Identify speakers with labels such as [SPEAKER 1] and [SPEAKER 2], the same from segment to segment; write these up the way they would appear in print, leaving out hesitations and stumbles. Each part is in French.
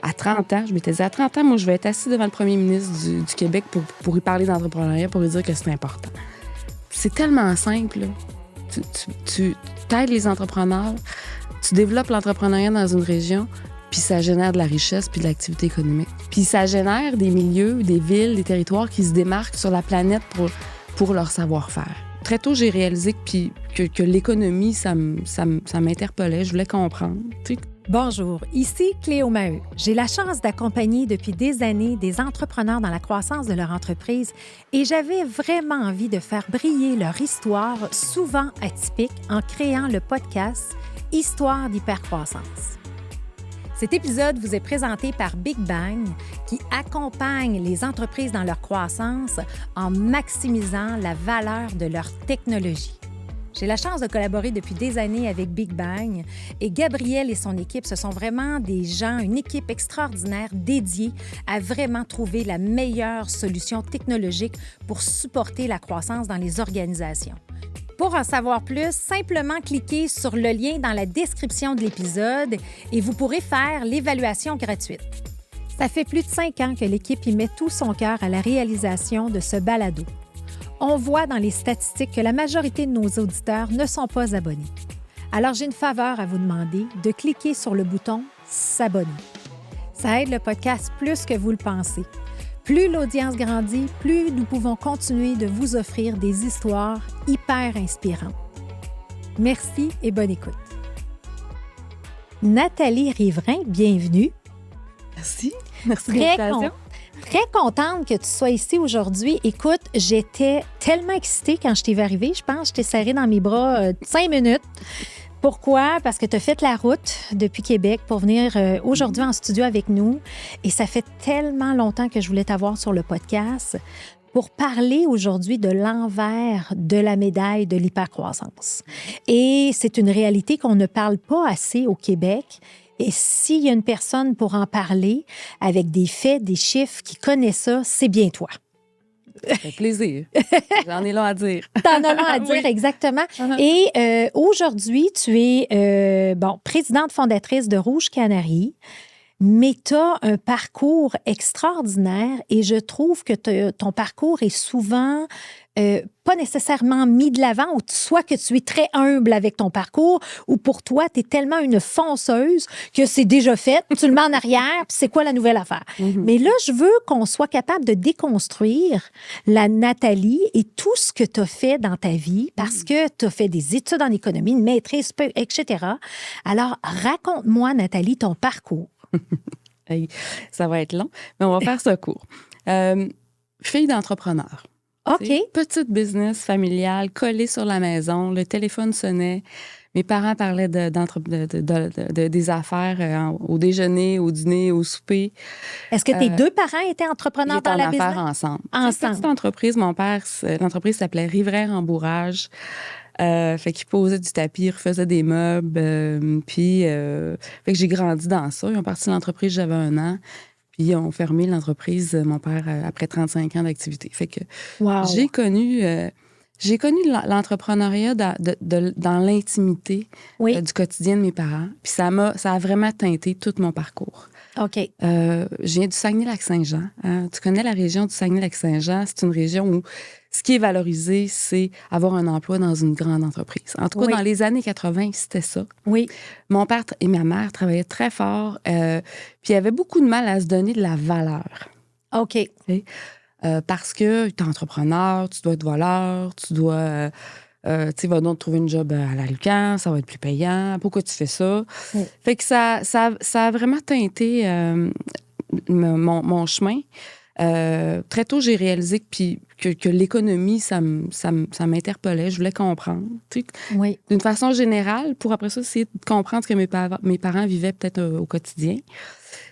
[SPEAKER 1] À 30 ans, je m'étais dit, à 30 ans, moi, je vais être assise devant le premier ministre du Québec pour lui parler d'entrepreneuriat, pour lui dire que c'est important. C'est tellement simple, là. Tu aides les entrepreneurs, tu développes l'entrepreneuriat dans une région, puis ça génère de la richesse puis de l'activité économique. Puis ça génère des milieux, des villes, des territoires qui se démarquent sur la planète pour leur savoir-faire. Très tôt, j'ai réalisé que l'économie, ça m'interpellait. Je voulais comprendre. Tu sais.
[SPEAKER 2] Bonjour, ici Cléo Maheu. J'ai la chance d'accompagner depuis des années des entrepreneurs dans la croissance de leur entreprise et j'avais vraiment envie de faire briller leur histoire, souvent atypique, en créant le podcast Histoire d'hypercroissance. Cet épisode vous est présenté par Big Bang, qui accompagne les entreprises dans leur croissance en maximisant la valeur de leur technologie. J'ai la chance de collaborer depuis des années avec Big Bang et Gabriel et son équipe, ce sont vraiment des gens, une équipe extraordinaire dédiée à vraiment trouver la meilleure solution technologique pour supporter la croissance dans les organisations. Pour en savoir plus, simplement cliquez sur le lien dans la description de l'épisode et vous pourrez faire l'évaluation gratuite. Ça fait plus de 5 ans que l'équipe y met tout son cœur à la réalisation de ce balado. On voit dans les statistiques que la majorité de nos auditeurs ne sont pas abonnés. Alors, j'ai une faveur à vous demander de cliquer sur le bouton « S'abonner ». Ça aide le podcast plus que vous le pensez. Plus l'audience grandit, plus nous pouvons continuer de vous offrir des histoires hyper inspirantes. Merci et bonne écoute. Nathalie Riverain, bienvenue.
[SPEAKER 1] Merci. Merci de l'invitation.
[SPEAKER 2] Très contente que tu sois ici aujourd'hui. Écoute, j'étais tellement excitée quand je t'ai vu arriver. Je pense que je t'ai serré dans mes bras 5 minutes. Pourquoi? Parce que tu as fait la route depuis Québec pour venir aujourd'hui en studio avec nous. Et ça fait tellement longtemps que je voulais t'avoir sur le podcast pour parler aujourd'hui de l'envers de la médaille de l'hypercroissance. Et c'est une réalité qu'on ne parle pas assez au Québec. Et s'il y a une personne pour en parler, avec des faits, des chiffres, qui connaît ça, c'est bien toi.
[SPEAKER 1] Ça fait plaisir. J'en ai long à dire.
[SPEAKER 2] T'en as long à dire, oui. Exactement. Uh-huh. Et aujourd'hui, tu es présidente fondatrice de Rouge Canary, mais tu as un parcours extraordinaire et je trouve que ton parcours est souvent pas nécessairement mis de l'avant, ou soit que tu es très humble avec ton parcours, ou pour toi, tu es tellement une fonceuse que c'est déjà fait, tu le mets en arrière, puis c'est quoi la nouvelle affaire? Mm-hmm. Mais là, je veux qu'on soit capable de déconstruire la Nathalie et tout ce que tu as fait dans ta vie, parce que tu as fait des études en économie, une maîtrise, etc. Alors, raconte-moi, Nathalie, ton parcours.
[SPEAKER 1] Hey, ça va être long, mais on va faire ça court. Fille d'entrepreneur.
[SPEAKER 2] OK.
[SPEAKER 1] Petite business familiale, collée sur la maison, le téléphone sonnait. Mes parents parlaient des affaires au déjeuner, au dîner, au souper.
[SPEAKER 2] Est-ce que tes deux parents étaient entrepreneurs dans la business?
[SPEAKER 1] Ils étaient en affaires ensemble. Petite entreprise, mon père, l'entreprise s'appelait Riverain Rembourrage. Fait qu'il posait du tapis, il refaisait des meubles. Fait que j'ai grandi dans ça. Ils ont parti de l'entreprise, j'avais 1 an. Puis ils ont fermé l'entreprise, mon père, après 35 ans d'activité. Fait que j'ai connu l'entrepreneuriat dans l'intimité du quotidien de mes parents. Puis ça a vraiment teinté tout mon parcours.
[SPEAKER 2] OK.
[SPEAKER 1] Je viens du Saguenay-Lac-Saint-Jean. Tu connais la région du Saguenay-Lac-Saint-Jean. C'est une région où ce qui est valorisé, c'est avoir un emploi dans une grande entreprise. En tout cas, dans les années 80, c'était ça.
[SPEAKER 2] Oui.
[SPEAKER 1] Mon père et ma mère travaillaient très fort, puis ils avaient beaucoup de mal à se donner de la valeur.
[SPEAKER 2] OK.
[SPEAKER 1] Parce que tu es entrepreneur, tu dois être voleur, tu dois... va donc trouver une job à la Lucan, ça va être plus payant. Pourquoi tu fais ça? Oui. Fait que ça a vraiment teinté mon chemin. Très tôt, j'ai réalisé que l'économie, ça m'interpellait. Je voulais comprendre.
[SPEAKER 2] Oui.
[SPEAKER 1] D'une façon générale, pour après ça, essayer de comprendre ce que mes parents vivaient peut-être au quotidien.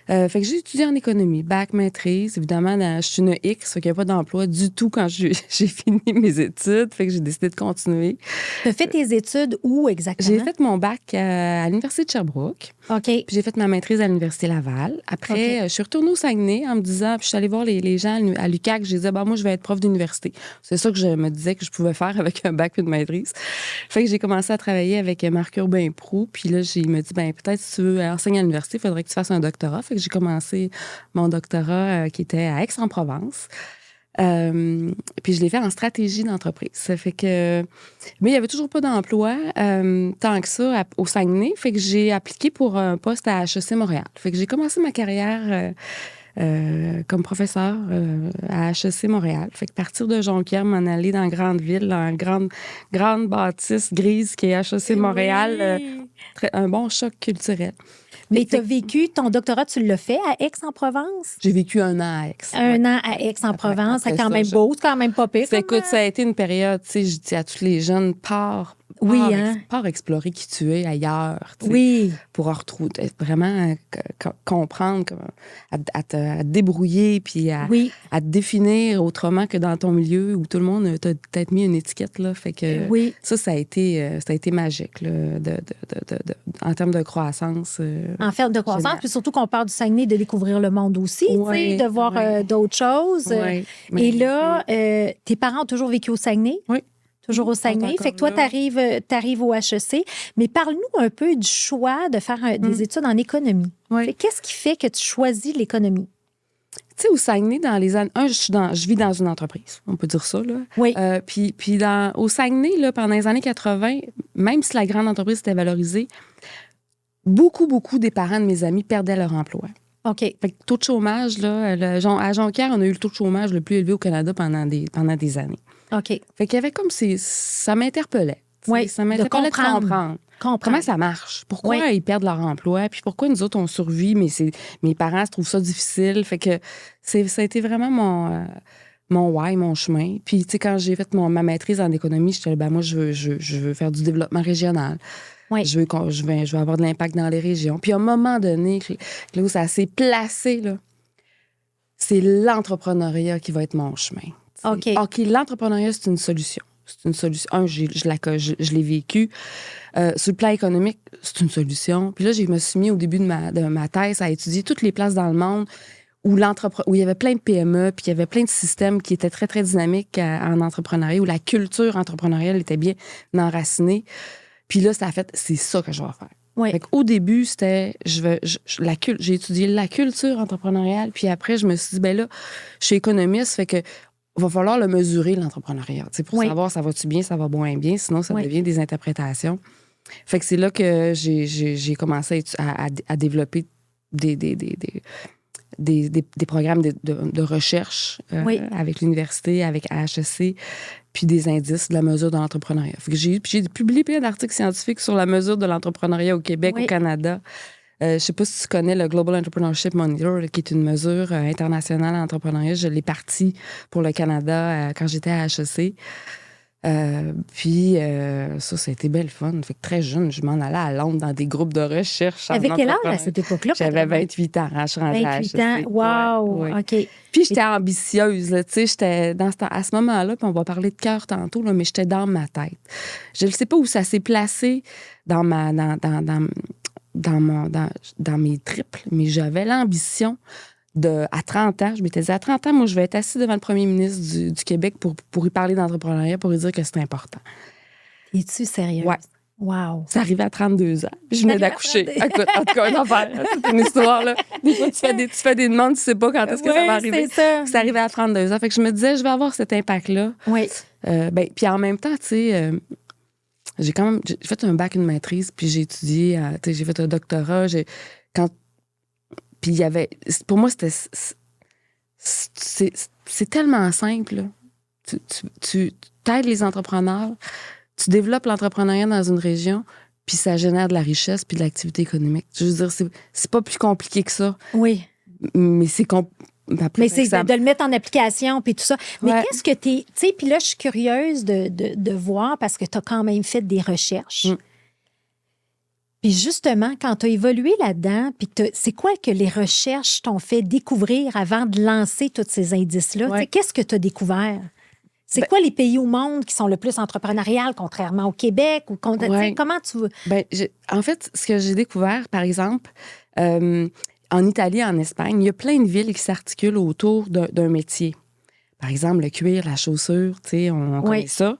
[SPEAKER 1] Fait que j'ai étudié en économie, bac, maîtrise. Évidemment, je suis une X, fait qu'il n'y a pas d'emploi du tout quand j'ai fini mes études. Fait que j'ai décidé de continuer.
[SPEAKER 2] Tu as fait tes études où exactement?
[SPEAKER 1] J'ai fait mon bac à l'Université de Sherbrooke.
[SPEAKER 2] OK.
[SPEAKER 1] Puis j'ai fait ma maîtrise à l'Université Laval. Après, je suis retournée au Saguenay en me disant, puis je suis allée voir les gens à l'UQAC, je disais, moi, je vais être prof d'université. C'est ça que je me disais que je pouvais faire avec un bac et une maîtrise. Fait que j'ai commencé à travailler avec Marc Urbain-Proulx. Puis là, il m'a dit, peut-être si tu veux enseigner à l'université, il faudrait que tu fasses un doctorat. Fait que j'ai commencé mon doctorat qui était à Aix-en-Provence. Puis je l'ai fait en stratégie d'entreprise. Ça fait que... Mais il n'y avait toujours pas d'emploi tant que ça au Saguenay. Fait que j'ai appliqué pour un poste à HEC Montréal. Fait que j'ai commencé ma carrière comme professeur à HEC Montréal. Fait que partir de Jonquière, m'en aller dans une grande ville, dans une grande bâtisse grise qui est HEC Montréal. Un bon choc culturel.
[SPEAKER 2] Mais tu as vécu, ton doctorat, tu l'as fait à Aix-en-Provence?
[SPEAKER 1] J'ai vécu 1 an à Aix.
[SPEAKER 2] Un an à Aix-en-Provence, c'est quand même beau, c'est quand même pas pire.
[SPEAKER 1] Écoute, ça a été une période, tu sais, je dis à tous les jeunes, pars explorer qui tu es ailleurs.
[SPEAKER 2] Oui.
[SPEAKER 1] Pour retrouver, vraiment comprendre, à te débrouiller, puis à te définir autrement que dans ton milieu où tout le monde t'a peut-être mis une étiquette. Là, fait que ça a été magique là, en termes de croissance.
[SPEAKER 2] En termes de croissance, puis surtout qu'on parle du Saguenay, de découvrir le monde aussi, de voir d'autres choses. Et là, tes parents ont toujours vécu au Saguenay?
[SPEAKER 1] Oui.
[SPEAKER 2] Toujours au Saguenay. Fait que toi, tu arrives au HEC. Mais parle-nous un peu du choix de faire des études en économie. Qu'est-ce qui fait que tu choisis l'économie?
[SPEAKER 1] Tu sais, au Saguenay, dans les années... je vis dans une entreprise, on peut dire ça, là.
[SPEAKER 2] Oui.
[SPEAKER 1] Puis au Saguenay, là, pendant les années 80, même si la grande entreprise était valorisée, beaucoup des parents de mes amis perdaient leur emploi.
[SPEAKER 2] OK.
[SPEAKER 1] Fait que taux de chômage, là, à Jonquière, on a eu le taux de chômage le plus élevé au Canada pendant des années.
[SPEAKER 2] OK.
[SPEAKER 1] Fait qu'il y avait comme ça m'interpellait.
[SPEAKER 2] Oui,
[SPEAKER 1] ça m'interpellait de comprendre. Comment ça marche? Pourquoi ils perdent leur emploi? Puis pourquoi nous autres, on survit, mais mes parents se trouvent ça difficile? Fait que ça a été vraiment mon chemin. Puis, tu sais, quand j'ai fait ma maîtrise en économie, j'étais là, moi, je veux faire du développement régional.
[SPEAKER 2] Oui.
[SPEAKER 1] Je veux avoir de l'impact dans les régions. Puis, à un moment donné, là où ça s'est placé, là, c'est l'entrepreneuriat qui va être mon chemin.
[SPEAKER 2] OK.
[SPEAKER 1] L'entrepreneuriat, c'est une solution. C'est une solution. Je l'ai vécu. Sur le plan économique, c'est une solution. Puis là, je me suis mis au début de ma thèse à étudier toutes les places dans le monde où il y avait plein de PME, puis il y avait plein de systèmes qui étaient très, très dynamiques en entrepreneuriat, où la culture entrepreneuriale était bien enracinée. Puis là, c'est ça que je vais faire.
[SPEAKER 2] Oui.
[SPEAKER 1] Au début, c'était, j'ai étudié la culture entrepreneuriale, puis après, je me suis dit, là, je suis économiste, fait que il va falloir le mesurer, l'entrepreneuriat, pour savoir ça va-tu bien, ça va moins bien, sinon ça devient des interprétations. Fait que c'est là que j'ai commencé à développer des programmes de recherche avec l'université, avec HEC, puis des indices de la mesure de l'entrepreneuriat. Fait que j'ai publié plein d'articles scientifiques sur la mesure de l'entrepreneuriat au Québec, au Canada. Je ne sais pas si tu connais le Global Entrepreneurship Monitor, là, qui est une mesure internationale en entrepreneuriat. Je l'ai partie pour le Canada quand j'étais à HEC. Puis ça a été belle fun. Fait que très jeune, je m'en allais à Londres dans des groupes de recherche.
[SPEAKER 2] Avec quel âge à cette époque-là?
[SPEAKER 1] J'avais 28 ans. Je suis rentrée
[SPEAKER 2] 28 ans. Wow!
[SPEAKER 1] Ouais.
[SPEAKER 2] OK.
[SPEAKER 1] Puis j'étais ambitieuse. Tu sais, j'étais à ce moment-là, puis on va parler de cœur tantôt, là, mais j'étais dans ma tête. Je ne sais pas où ça s'est placé dans mes triples, mais j'avais l'ambition à 30 ans, je m'étais dit, à 30 ans, moi, je vais être assise devant le premier ministre du Québec pour y parler d'entrepreneuriat, pour lui dire que c'est important.
[SPEAKER 2] Es-tu sérieuse?
[SPEAKER 1] Ouais.
[SPEAKER 2] Wow.
[SPEAKER 1] Ça arrivait à 32 ans. Puis je venais d'accoucher. Écoute, en tout cas, une affaire. C'est une histoire, là. Des fois, tu fais des demandes, tu sais pas quand est-ce que ça va arriver.
[SPEAKER 2] C'est ça.
[SPEAKER 1] Ça arrivait à 32 ans. Fait que je me disais, je vais avoir cet impact-là.
[SPEAKER 2] Oui.
[SPEAKER 1] Puis en même temps, tu sais, j'ai fait un bac, une maîtrise, puis j'ai étudié, j'ai fait un doctorat. Puis il y avait... Pour moi, c'est tellement simple, là. Tu aides les entrepreneurs, tu développes l'entrepreneuriat dans une région, puis ça génère de la richesse puis de l'activité économique. Je veux dire, c'est pas plus compliqué que ça.
[SPEAKER 2] Oui.
[SPEAKER 1] Mais c'est
[SPEAKER 2] mais c'est de le mettre en application puis tout ça. Mais qu'est-ce que tu sais, puis là, je suis curieuse de voir, parce que tu as quand même fait des recherches. Puis justement, quand tu as évolué là-dedans, puis c'est quoi que les recherches t'ont fait découvrir avant de lancer tous ces indices-là?
[SPEAKER 1] Ouais.
[SPEAKER 2] Qu'est-ce que tu as découvert? C'est quoi les pays au monde qui sont le plus entrepreneurial, contrairement au Québec?
[SPEAKER 1] Ouais.
[SPEAKER 2] Comment tu...
[SPEAKER 1] En fait, ce que j'ai découvert, par exemple, en Italie, en Espagne, il y a plein de villes qui s'articulent autour d'un métier. Par exemple, le cuir, la chaussure, on connaît ça.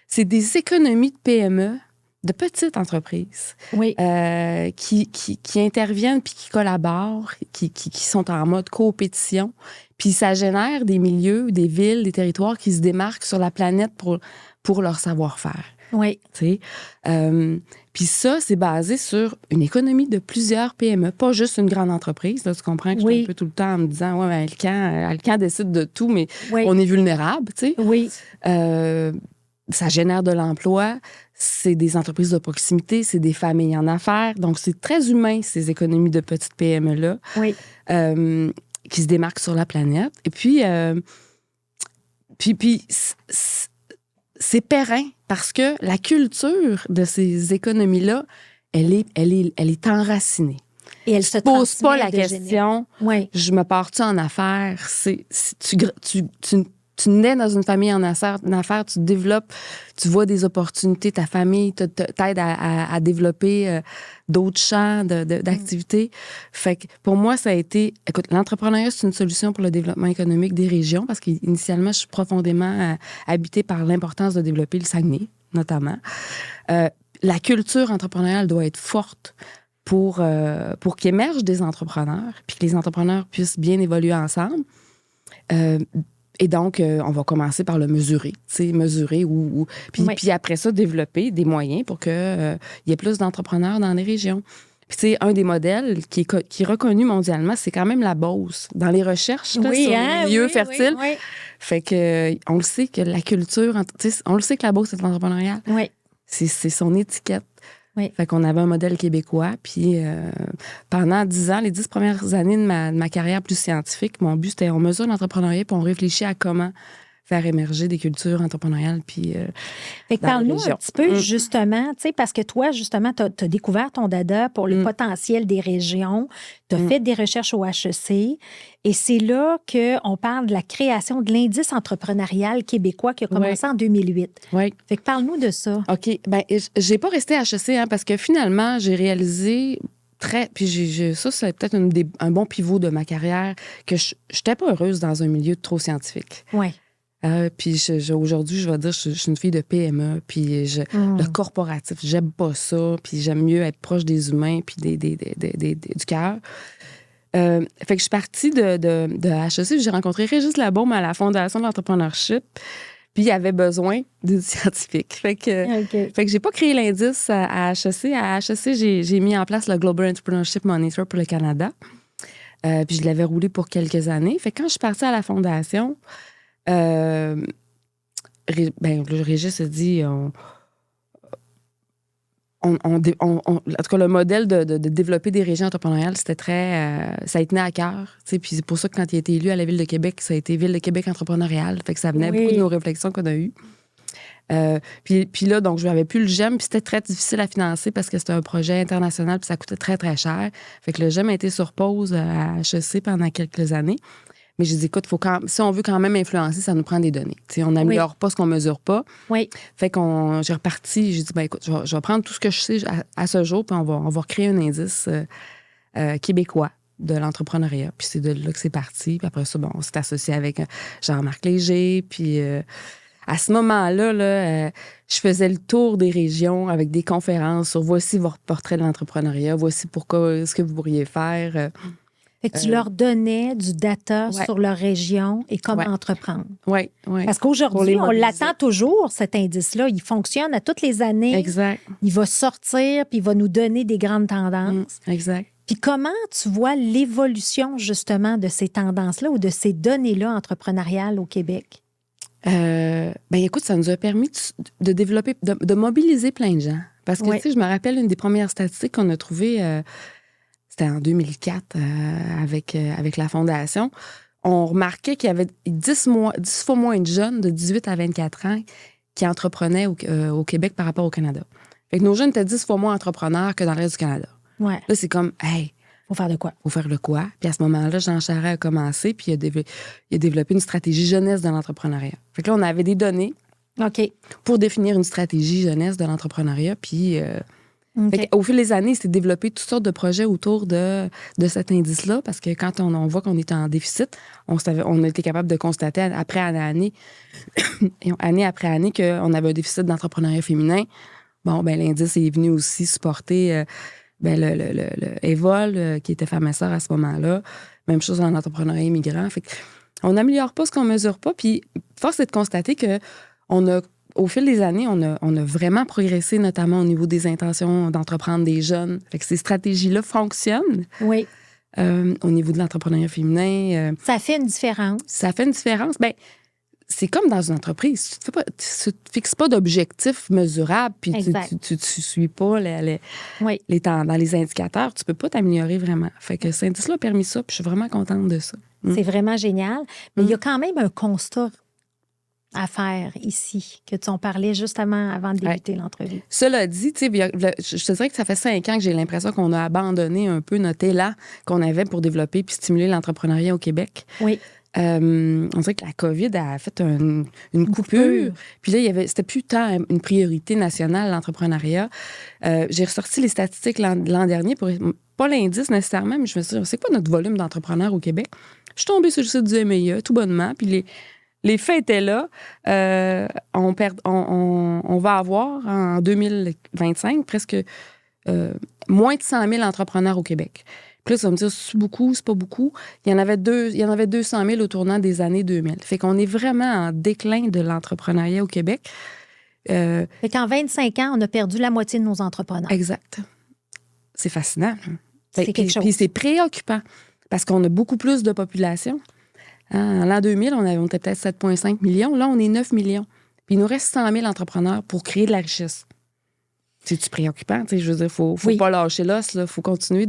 [SPEAKER 1] C'est des économies de PME, de petites entreprises, qui interviennent puis qui collaborent, qui sont en mode coopétition. Puis ça génère des milieux, des villes, des territoires qui se démarquent sur la planète pour leur savoir-faire.
[SPEAKER 2] Oui.
[SPEAKER 1] Puis ça, c'est basé sur une économie de plusieurs PME, pas juste une grande entreprise. Là, tu comprends que je suis un peu tout le temps en me disant, ouais, mais Alcan décide de tout, mais on est vulnérable, tu sais.
[SPEAKER 2] Oui.
[SPEAKER 1] Ça génère de l'emploi, c'est des entreprises de proximité, c'est des familles en affaires. Donc, c'est très humain, ces économies de petites PME-là, qui se démarquent sur la planète. Et puis c'est périn parce que la culture de ces économies-là, elle est enracinée.
[SPEAKER 2] Et elle se
[SPEAKER 1] pose pas la
[SPEAKER 2] de
[SPEAKER 1] question, je me pars-tu en affaires? Tu nais dans une famille en affaires, tu développes, tu vois des opportunités, ta famille t'aide à développer d'autres champs d'activités. Fait que pour moi, ça a été... Écoute, l'entrepreneuriat, c'est une solution pour le développement économique des régions parce qu'initialement, je suis profondément habitée par l'importance de développer le Saguenay, notamment. La culture entrepreneuriale doit être forte pour qu'émergent des entrepreneurs puis que les entrepreneurs puissent bien évoluer ensemble. Et donc, on va commencer par le mesurer, puis après ça, développer des moyens pour qu'il y ait plus d'entrepreneurs dans les régions. Puis, tu sais, un des modèles qui est reconnu mondialement, c'est quand même la Beauce. Dans les recherches sur les milieux fertiles.
[SPEAKER 2] Oui.
[SPEAKER 1] Fait que, on le sait que la culture, on le sait que la Beauce, c'est entrepreneuriale.
[SPEAKER 2] Oui.
[SPEAKER 1] C'est son étiquette.
[SPEAKER 2] Oui.
[SPEAKER 1] Fait qu'on avait un modèle québécois. Puis pendant 10 ans, les 10 premières années de ma carrière plus scientifique, mon but, c'était on mesure l'entrepreneuriat puis on réfléchit à comment faire émerger des cultures entrepreneuriales. Puis,
[SPEAKER 2] fait que parle-nous un petit peu, justement, parce que toi, justement, tu as découvert ton dada pour le potentiel des régions. Tu as fait des recherches au HEC. Et c'est là qu'on parle de la création de l'indice entrepreneurial québécois qui a commencé en 2008.
[SPEAKER 1] Oui.
[SPEAKER 2] Fait que parle-nous de ça.
[SPEAKER 1] OK. Bien, j'ai pas resté à HEC, parce que finalement, j'ai réalisé puis ça, c'est peut-être un bon pivot de ma carrière, que je n'étais pas heureuse dans un milieu trop scientifique.
[SPEAKER 2] Oui.
[SPEAKER 1] Puis aujourd'hui, je vais dire, je suis une fille de PME, puis le corporatif, j'aime pas ça, puis j'aime mieux être proche des humains, puis du cœur. Fait que je suis partie de HEC, j'ai rencontré Régis Labaume à la Fondation de l'entrepreneurship, puis il y avait besoin d'une scientifique. Fait que j'ai pas créé l'indice à HEC. À HEC, j'ai mis en place le Global Entrepreneurship Monitor pour le Canada. Puis je l'avais roulé pour quelques années. Fait que quand je suis partie à la Fondation... le Régis a dit en tout cas, le modèle de développer des régions entrepreneuriales, c'était ça y tenait à cœur. Puis c'est pour ça que quand il a été élu à la Ville de Québec, ça a été Ville de Québec entrepreneuriale. Fait que ça venait beaucoup de nos réflexions qu'on a eues. Puis là, donc, je n'avais plus le GEM, puis c'était très difficile à financer parce que c'était un projet international, puis ça coûtait très, très cher. Fait que le GEM a été sur pause à HEC pendant quelques années. Mais j'ai dit, écoute, si on veut quand même influencer, ça nous prend des données. T'sais, on n'améliore pas ce qu'on mesure pas.
[SPEAKER 2] Oui.
[SPEAKER 1] Fait que j'ai reparti, j'ai dit, écoute, je vais prendre tout ce que je sais à ce jour, puis on va recréer un indice québécois de l'entrepreneuriat. Puis c'est de là que c'est parti. Puis après ça, on s'est associé avec Jean-Marc Léger. Puis à ce moment-là, je faisais le tour des régions avec des conférences sur voici votre portrait de l'entrepreneuriat, voici pourquoi ce que vous pourriez faire.
[SPEAKER 2] Fait que tu leur donnais du data sur leur région et comment entreprendre.
[SPEAKER 1] Oui.
[SPEAKER 2] Parce qu'aujourd'hui, on l'attend toujours, cet indice-là. Il fonctionne à toutes les années.
[SPEAKER 1] Exact.
[SPEAKER 2] Il va sortir, puis il va nous donner des grandes tendances.
[SPEAKER 1] Exact.
[SPEAKER 2] Puis comment tu vois l'évolution, justement, de ces tendances-là ou de ces données-là entrepreneuriales au Québec?
[SPEAKER 1] Écoute, ça nous a permis de développer, de mobiliser plein de gens. Parce que, tu sais, je me rappelle une des premières statistiques qu'on a trouvées... C'était en 2004 avec la Fondation. On remarquait qu'il y avait 10 fois moins de jeunes de 18 à 24 ans qui entreprenaient au Québec par rapport au Canada. Fait que nos jeunes étaient 10 fois moins entrepreneurs que dans le reste du Canada.
[SPEAKER 2] Ouais.
[SPEAKER 1] Là, c'est comme, hey,
[SPEAKER 2] Faut faire de quoi?
[SPEAKER 1] faut faire le quoi? Puis à ce moment-là, Jean Charest a commencé, puis il a développé une stratégie jeunesse de l'entrepreneuriat. Fait que là, on avait des données
[SPEAKER 2] OK.
[SPEAKER 1] pour définir une stratégie jeunesse de l'entrepreneuriat, puis...
[SPEAKER 2] OK.
[SPEAKER 1] Fait au fil des années, il s'est développé toutes sortes de projets autour de cet indice-là, parce que quand on voit qu'on est en déficit, on a été capable de constater année après année qu'on avait un déficit d'entrepreneuriat féminin. Bon, ben l'indice est venu aussi supporter le Evol, qui était femme et sœur à ce moment-là. Même chose en entrepreneuriat immigrant. Fait on n'améliore pas ce qu'on mesure pas, puis force est de constater que au fil des années, on a vraiment progressé, notamment au niveau des intentions d'entreprendre des jeunes. Fait que ces stratégies-là fonctionnent.
[SPEAKER 2] Oui.
[SPEAKER 1] Au niveau de l'entrepreneuriat féminin.
[SPEAKER 2] Ça fait une différence.
[SPEAKER 1] Ça fait une différence. Bien, c'est comme dans une entreprise. Tu ne te fixes pas d'objectifs mesurables, puis tu suis pas dans les indicateurs. Tu peux pas t'améliorer vraiment. Fait que cet indice-là a permis ça, puis je suis vraiment contente de ça.
[SPEAKER 2] C'est vraiment génial. Mais il y a quand même un constat à faire ici, que tu en parlais justement avant de débuter l'entrevue.
[SPEAKER 1] Cela dit, je te dirais que ça fait 5 ans que j'ai l'impression qu'on a abandonné un peu notre élan qu'on avait pour développer puis stimuler l'entrepreneuriat au Québec.
[SPEAKER 2] Oui.
[SPEAKER 1] On dirait que la COVID a fait une coupure. Puis là, c'était plus tant une priorité nationale, l'entrepreneuriat. J'ai ressorti les statistiques l'an dernier, pas l'indice nécessairement, mais je me suis dit, c'est quoi notre volume d'entrepreneurs au Québec? Je suis tombée sur le site du MEA, tout bonnement, puis les faits étaient là. On va avoir, en 2025, presque moins de 100 000 entrepreneurs au Québec. Puis là, ça va me dire, c'est beaucoup, c'est pas beaucoup. Il y en avait 200 000 au tournant des années 2000. Fait qu'on est vraiment en déclin de l'entrepreneuriat au Québec.
[SPEAKER 2] Fait qu'en 25 ans, on a perdu la moitié de nos entrepreneurs.
[SPEAKER 1] Exact. C'est fascinant.
[SPEAKER 2] C'est quelque chose.
[SPEAKER 1] Puis c'est préoccupant parce qu'on a beaucoup plus de population. En l'an 2000, on était peut-être 7,5 millions. Là, on est 9 millions. Puis il nous reste 100 000 entrepreneurs pour créer de la richesse. C'est-tu préoccupant? Je veux dire, faut pas lâcher l'os. Il faut continuer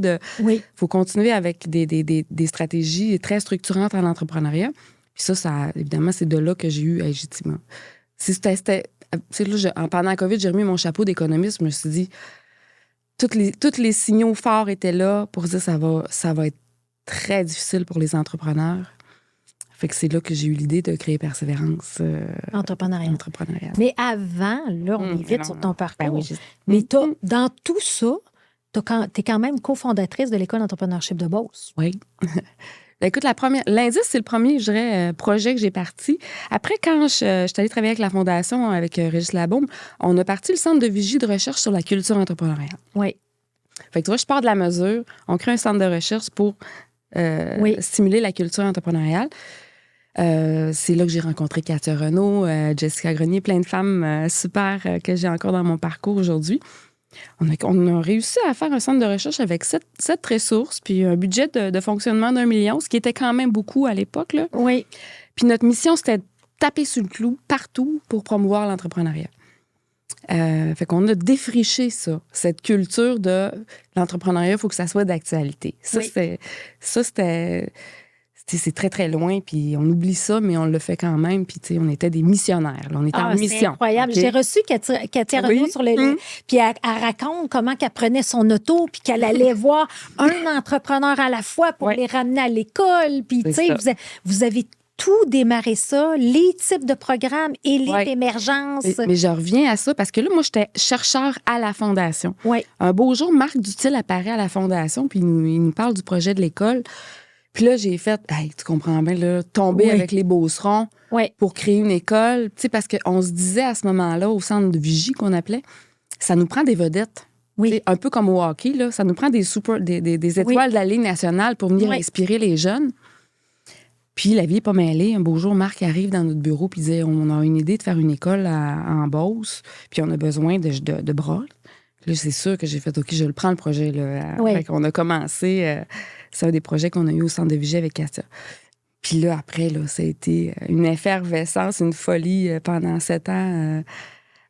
[SPEAKER 1] faut continuer avec des stratégies très structurantes en entrepreneuriat. Puis ça, évidemment, c'est de là que j'ai eu légitimement. Pendant la COVID, j'ai remis mon chapeau d'économiste. Je me suis dit, tous les signaux forts étaient là pour dire ça va être très difficile pour les entrepreneurs. Fait que c'est là que j'ai eu l'idée de créer Persévérance entrepreneuriale.
[SPEAKER 2] Mais avant, là, on est vite sur ton parcours.
[SPEAKER 1] Ben oui,
[SPEAKER 2] mais dans tout ça, tu es quand même cofondatrice de l'École d'entrepreneurship de Beauce.
[SPEAKER 1] Oui. Écoute, l'indice, c'est le premier, je dirais, projet que j'ai parti. Après, quand je suis allée travailler avec la Fondation, avec Régis Labaume, on a parti le centre de vigie de recherche sur la culture entrepreneuriale.
[SPEAKER 2] Oui.
[SPEAKER 1] Fait que tu vois, je pars de la mesure. On crée un centre de recherche pour stimuler la culture entrepreneuriale. C'est là que j'ai rencontré Katia Renaud, Jessica Grenier, plein de femmes super que j'ai encore dans mon parcours aujourd'hui. On a réussi à faire un centre de recherche avec 7 ressources, puis un budget de fonctionnement d'1 million, ce qui était quand même beaucoup à l'époque, là.
[SPEAKER 2] Oui.
[SPEAKER 1] Puis notre mission, c'était de taper sur le clou partout pour promouvoir l'entrepreneuriat. Fait qu'on a défriché ça, cette culture de l'entrepreneuriat, il faut que ça soit d'actualité. C'est très, très loin, puis on oublie ça, mais on le fait quand même. Puis, on était des missionnaires. Là, on était en mission.
[SPEAKER 2] C'est incroyable. Okay. J'ai reçu Katia Renaud sur le puis elle raconte comment qu'elle prenait son auto, puis qu'elle allait voir un entrepreneur à la fois pour les ramener à l'école. Puis, tu sais, vous avez tout démarré ça, les types de programmes, élite, émergence.
[SPEAKER 1] Mais je reviens à ça parce que là, moi, j'étais chercheur à la Fondation.
[SPEAKER 2] Oui.
[SPEAKER 1] Un beau jour, Marc Dutil apparaît à la Fondation, puis il nous parle du projet de l'école. Puis là, j'ai fait, tu comprends bien, là, tomber avec les beaucerons pour créer une école. Tu sais, parce qu'on se disait à ce moment-là, au centre de vigie qu'on appelait, ça nous prend des vedettes. Oui. Un peu comme au hockey, là, ça nous prend des étoiles de la Ligue nationale pour venir inspirer les jeunes. Puis la vie n'est pas mêlée. Un beau jour, Marc arrive dans notre bureau puis dit, on a une idée de faire une école en Beauce, puis on a besoin de bras. Là, c'est sûr que j'ai fait, OK, je le prends, le projet. Là. Fait qu'on a commencé... c'est un des projets qu'on a eu au centre de vigie avec Katia. Puis là, après, là, ça a été une effervescence, une folie pendant 7 ans.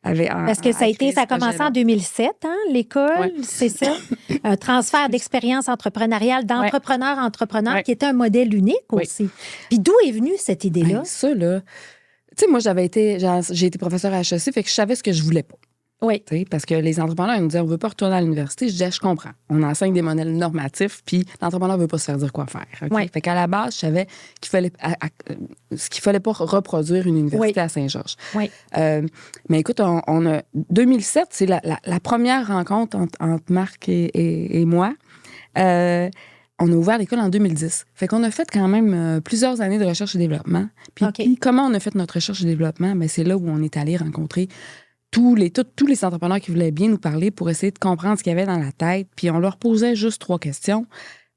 [SPEAKER 2] Parce que ça a commencé en 2007, hein, l'école, c'est ça? Un transfert d'expérience entrepreneuriale d'entrepreneur-entrepreneur qui était un modèle unique aussi. Puis d'où est venue cette idée-là?
[SPEAKER 1] Ça, là... Tu sais, moi, j'ai été professeure à HEC, fait que je savais ce que je voulais pas.
[SPEAKER 2] Oui.
[SPEAKER 1] Parce que les entrepreneurs, ils nous disaient, on ne veut pas retourner à l'université. Je disais, je comprends. On enseigne des modèles normatifs, puis l'entrepreneur ne veut pas se faire dire quoi faire. Okay?
[SPEAKER 2] Oui.
[SPEAKER 1] Fait qu'à la base, je savais qu'il fallait, pas reproduire une université à Saint-Georges.
[SPEAKER 2] Oui.
[SPEAKER 1] Mais écoute, on a 2007, c'est la première rencontre entre Marc et moi. On a ouvert l'école en 2010. Fait qu'on a fait quand même plusieurs années de recherche et développement. Puis comment on a fait notre recherche et développement? Ben, c'est là où on est allé rencontrer tous les entrepreneurs qui voulaient bien nous parler pour essayer de comprendre ce qu'il y avait dans la tête. Puis on leur posait juste 3 questions.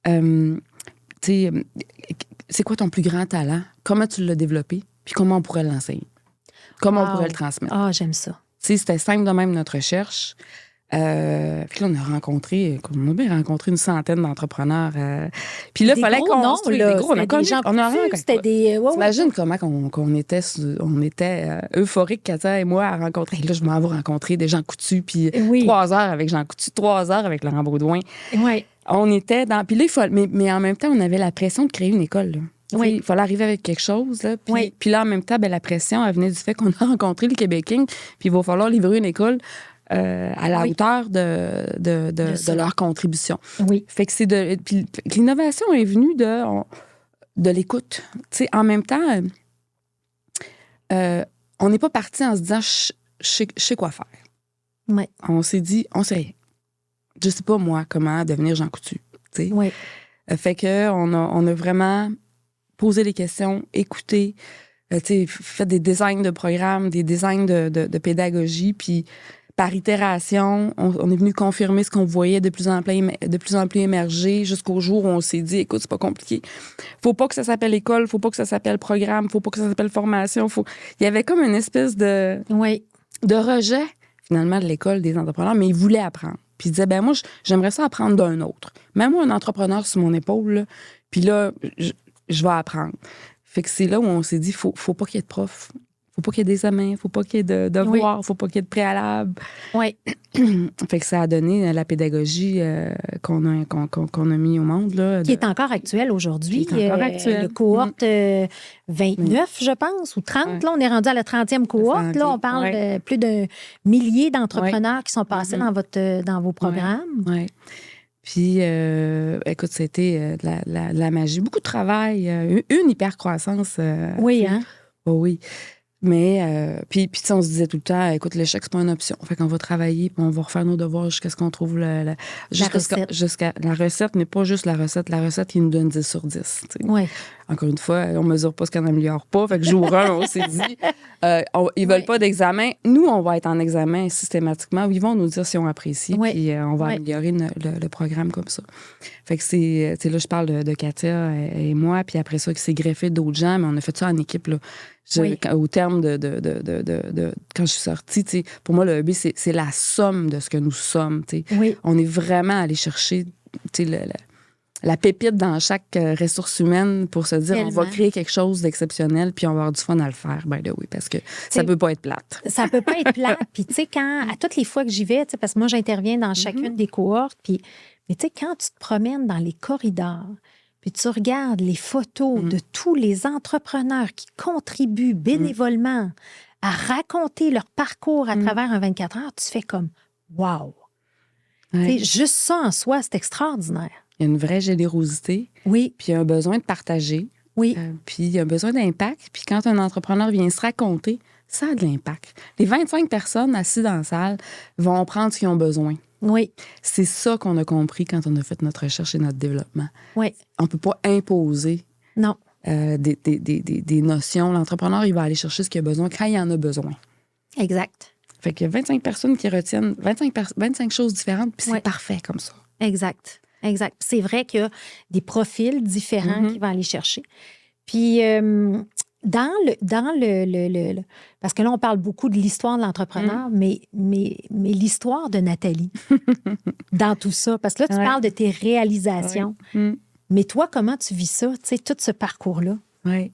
[SPEAKER 1] C'est quoi ton plus grand talent? Comment tu l'as développé? Puis comment on pourrait l'enseigner? Comment on pourrait le transmettre?
[SPEAKER 2] Ah, j'aime ça.
[SPEAKER 1] C'était simple de même notre recherche. Puis là, on a rencontré une centaine d'entrepreneurs. Puis là, il fallait construire des gros noms.
[SPEAKER 2] C'était des...
[SPEAKER 1] T'imagines comment on était euphoriques, Katia et moi, à rencontrer. Là, je m'en vais rencontrer des Jean Coutu, puis 3 heures avec Jean Coutu, 3 heures avec Laurent Baudouin.
[SPEAKER 2] Oui.
[SPEAKER 1] On était dans... Puis là, mais en même temps, on avait la pression de créer une école, là. Il fallait arriver avec quelque chose. Là, puis là, en même temps, la pression, elle venait du fait qu'on a rencontré le Québec King, puis il va falloir livrer une école à la hauteur de leur contribution.
[SPEAKER 2] Oui.
[SPEAKER 1] Fait que puis l'innovation est venue de l'écoute. Tu sais, en même temps, on n'est pas parti en se disant je sais quoi faire.
[SPEAKER 2] Oui.
[SPEAKER 1] On s'est dit, on sait rien. Je sais pas, moi, comment devenir Jean Coutu. Tu sais.
[SPEAKER 2] Oui.
[SPEAKER 1] Fait que on a vraiment posé les questions, écouté, fait des designs de programmes, des designs de pédagogie, puis par itération, on est venu confirmer ce qu'on voyait de plus en plus émerger jusqu'au jour où on s'est dit, écoute, c'est pas compliqué. Faut pas que ça s'appelle école, faut pas que ça s'appelle programme, faut pas que ça s'appelle formation. Il y avait comme une espèce de rejet, finalement, de l'école des entrepreneurs, mais ils voulaient apprendre. Puis ils disaient, ben moi, j'aimerais ça apprendre d'un autre. Même moi, un entrepreneur sur mon épaule, là, puis là, je vais apprendre. Fait que c'est là où on s'est dit, faut pas qu'il y ait de prof. Faut pas qu'il y ait d'examen, faut pas qu'il y ait de devoirs, faut pas qu'il y ait de préalable.
[SPEAKER 2] Oui.
[SPEAKER 1] Fait que ça a donné la pédagogie qu'on a mis au monde. Là,
[SPEAKER 2] qui est encore actuelle aujourd'hui.
[SPEAKER 1] Qui est encore actuelle.
[SPEAKER 2] Le cohorte 29, je pense, ou 30. Là, on est rendu à la 30e cohorte. Là, on parle de plus d'un millier d'entrepreneurs qui sont passés dans vos programmes.
[SPEAKER 1] Oui. Puis, écoute, c'était de la magie. Beaucoup de travail, une hyper-croissance.
[SPEAKER 2] Oui, hein?
[SPEAKER 1] Oui. Mais, puis on se disait tout le temps, écoute, l'échec, c'est pas une option. Fait qu'on va travailler, puis on va refaire nos devoirs jusqu'à ce qu'on trouve jusqu'à la recette, mais pas juste la recette qui nous donne 10 sur 10.
[SPEAKER 2] Oui.
[SPEAKER 1] Encore une fois, on mesure pas ce qu'on n'améliore pas. Fait que jour 1, on s'est dit, ils veulent pas d'examen. Nous, on va être en examen systématiquement. Ils vont nous dire si on apprécie, puis on va améliorer le programme comme ça. Fait que c'est là, je parle de Katia et moi, puis après ça, qui s'est greffé d'autres gens, mais on a fait ça en équipe, là. Au terme de quand je suis sortie, pour moi, le EB, c'est la somme de ce que nous sommes.
[SPEAKER 2] Oui.
[SPEAKER 1] On est vraiment allé chercher la pépite dans chaque ressource humaine pour se dire on va créer quelque chose d'exceptionnel puis on va avoir du fun à le faire. Ben là, oui, parce que ça peut pas être plate.
[SPEAKER 2] Ça peut pas être plate. Puis tu sais, à toutes les fois que j'y vais, parce que moi, j'interviens dans chacune des cohortes, mais tu sais, quand tu te promènes dans les corridors, puis tu regardes les photos de tous les entrepreneurs qui contribuent bénévolement à raconter leur parcours à travers un 24 heures, tu fais comme « wow! » Juste ça en soi, c'est extraordinaire.
[SPEAKER 1] Il y a une vraie générosité.
[SPEAKER 2] Oui.
[SPEAKER 1] Puis il y a un besoin de partager.
[SPEAKER 2] Oui.
[SPEAKER 1] Puis il y a un besoin d'impact. Puis quand un entrepreneur vient se raconter, ça a de l'impact. Les 25 personnes assises dans la salle vont prendre ce qu'ils ont besoin.
[SPEAKER 2] Oui.
[SPEAKER 1] C'est ça qu'on a compris quand on a fait notre recherche et notre développement.
[SPEAKER 2] Oui.
[SPEAKER 1] On ne peut pas imposer des notions. L'entrepreneur, il va aller chercher ce qu'il a besoin quand il en a besoin.
[SPEAKER 2] Exact.
[SPEAKER 1] Fait qu'il y a 25 personnes qui retiennent 25 choses différentes, puis c'est parfait comme ça.
[SPEAKER 2] Exact. Exact. C'est vrai qu'il y a des profils différents qui vont aller chercher. Puis, dans le parce que là, on parle beaucoup de l'histoire de l'entrepreneur, mais l'histoire de Nathalie dans tout ça. Parce que là, tu parles de tes réalisations. Mais toi, comment tu vis ça, tu sais, tout ce parcours-là?
[SPEAKER 1] Oui.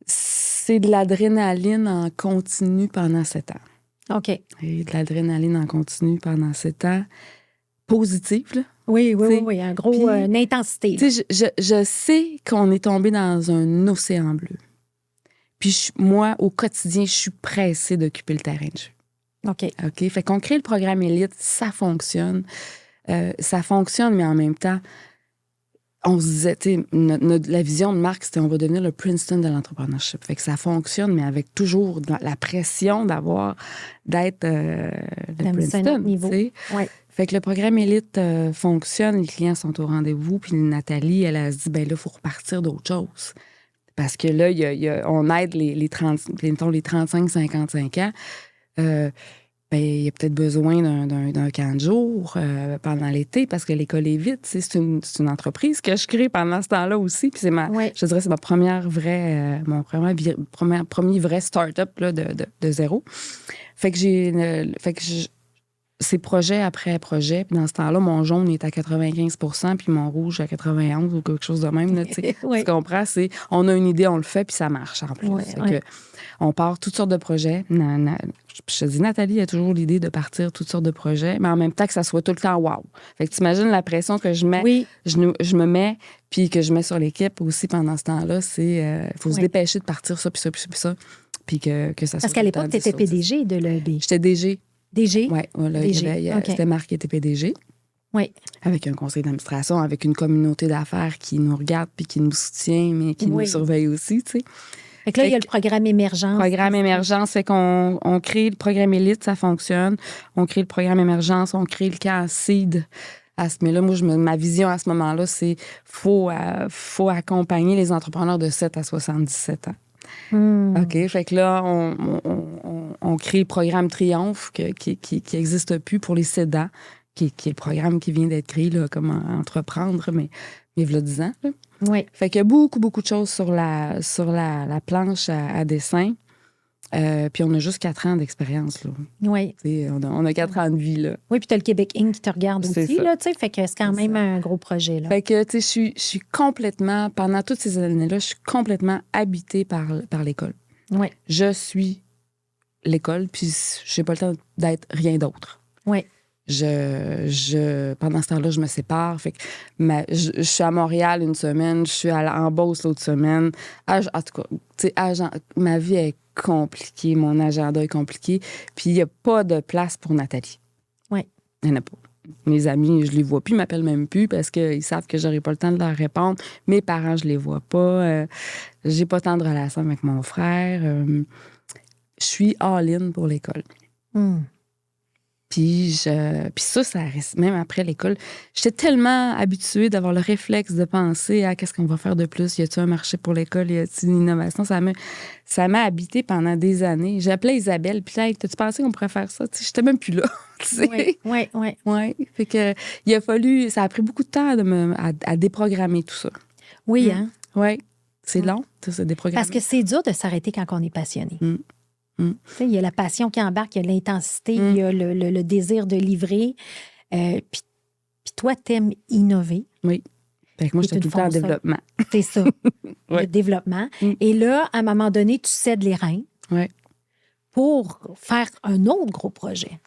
[SPEAKER 1] C'est de l'adrénaline en continu pendant 7 ans.
[SPEAKER 2] OK.
[SPEAKER 1] Et de l'adrénaline en continu pendant 7 ans. Positive, là.
[SPEAKER 2] Oui, une intensité.
[SPEAKER 1] Je sais qu'on est tombé dans un océan bleu. Puis moi, au quotidien, je suis pressée d'occuper le terrain de jeu. OK? Fait qu'on crée le programme élite, ça fonctionne. Ça fonctionne, mais en même temps, on se disait, tu sais, la vision de Marc, c'était on va devenir le Princeton de l'entrepreneurship. Fait que ça fonctionne, mais avec toujours la pression d'être le Princeton.
[SPEAKER 2] Ouais.
[SPEAKER 1] Fait que le programme élite fonctionne, les clients sont au rendez-vous, puis Nathalie, elle se dit, ben là, il faut repartir d'autres choses. Parce que là, on aide les 35-55 ans. Il y a peut-être besoin d'un camp de jour pendant l'été parce que l'école est vide. C'est une entreprise que je crée pendant ce temps-là aussi. Puis je dirais, c'est ma première vraie, premier vrai start-up là, de zéro. Fait que c'est projet après projet. Puis dans ce temps-là, mon jaune est à 95 % puis mon rouge à 91 ou quelque chose de même. Là, tu comprends? On a une idée, on le fait, puis ça marche en plus. On part toutes sortes de projets. Je te dis, Nathalie a toujours l'idée de partir toutes sortes de projets, mais en même temps que ça soit tout le temps wow. Fait que t'imagines la pression que je mets, je me mets, puis que je mets sur l'équipe aussi pendant ce temps-là, c'est il faut se dépêcher de partir ça, puis ça, puis ça, puis que ça soit.
[SPEAKER 2] Parce qu'à l'époque, tu étais PDG de l'EB.
[SPEAKER 1] J'étais DG.
[SPEAKER 2] DG?
[SPEAKER 1] Oui, c'était Marc qui était PDG.
[SPEAKER 2] Oui.
[SPEAKER 1] Avec un conseil d'administration, avec une communauté d'affaires qui nous regarde puis qui nous soutient, mais qui nous surveille aussi, tu sais.
[SPEAKER 2] Fait que là, il y a le programme Émergence.
[SPEAKER 1] Programme Émergence, fait qu'on crée le programme Élite, ça fonctionne. On crée le programme Émergence, on crée le camp Seed. Mais là, moi, ma vision à ce moment-là, c'est faut accompagner les entrepreneurs de 7 à 77 ans. OK, fait que là, on crée le programme Triomphe qui n'existe plus pour les cédants, qui est le programme qui vient d'être créé, là, comment entreprendre, mais il y a 10 ans. Là.
[SPEAKER 2] Oui.
[SPEAKER 1] Fait qu'il y a beaucoup, beaucoup de choses sur la planche à dessin. Puis on a juste 4 ans d'expérience. Là.
[SPEAKER 2] Oui.
[SPEAKER 1] On a 4 ans de vie. Là.
[SPEAKER 2] Oui, puis tu as le Québec Inc. qui te regarde aussi. Là, fait que c'est quand même un gros projet. Là.
[SPEAKER 1] Fait que je suis complètement, pendant toutes ces années-là, je suis complètement habitée par l'école.
[SPEAKER 2] Oui.
[SPEAKER 1] Je suis l'école, puis je n'ai pas le temps d'être rien d'autre.
[SPEAKER 2] Oui.
[SPEAKER 1] Pendant ce temps-là, je me sépare. Fait que je suis à Montréal une semaine, je suis en Beauce l'autre semaine. En tout cas, ma vie est compliquée, mon agenda est compliqué. Puis il n'y a pas de place pour Nathalie.
[SPEAKER 2] Oui.
[SPEAKER 1] Il n'y en a pas. Mes amis, je les vois plus, ils m'appellent même plus parce qu'ils savent que j'aurai pas le temps de leur répondre. Mes parents, je les vois pas. J'ai pas tant de relations avec mon frère. Je suis all-in pour l'école. Puis ça reste, même après l'école, j'étais tellement habituée d'avoir le réflexe de penser à qu'est-ce qu'on va faire de plus, y a-t-il un marché pour l'école, y a-t-il une innovation, ça m'a habité pendant des années. J'appelais Isabelle, puis là, t'as-tu pensé qu'on pourrait faire ça? T'sais, j'étais même plus là. Oui. Fait que il a fallu, ça a pris beaucoup de temps à déprogrammer tout ça.
[SPEAKER 2] Oui, hein?
[SPEAKER 1] Oui, c'est long, de se déprogrammer.
[SPEAKER 2] Parce que c'est dur de s'arrêter quand on est passionné. Il y a la passion qui embarque, il y a l'intensité, il y a le désir de livrer. Puis toi, t'aimes innover.
[SPEAKER 1] Oui. Fait que moi, j'étais tout le temps en développement.
[SPEAKER 2] C'est ça, le développement. Et là, à un moment donné, tu cèdes les reins pour faire un autre gros projet.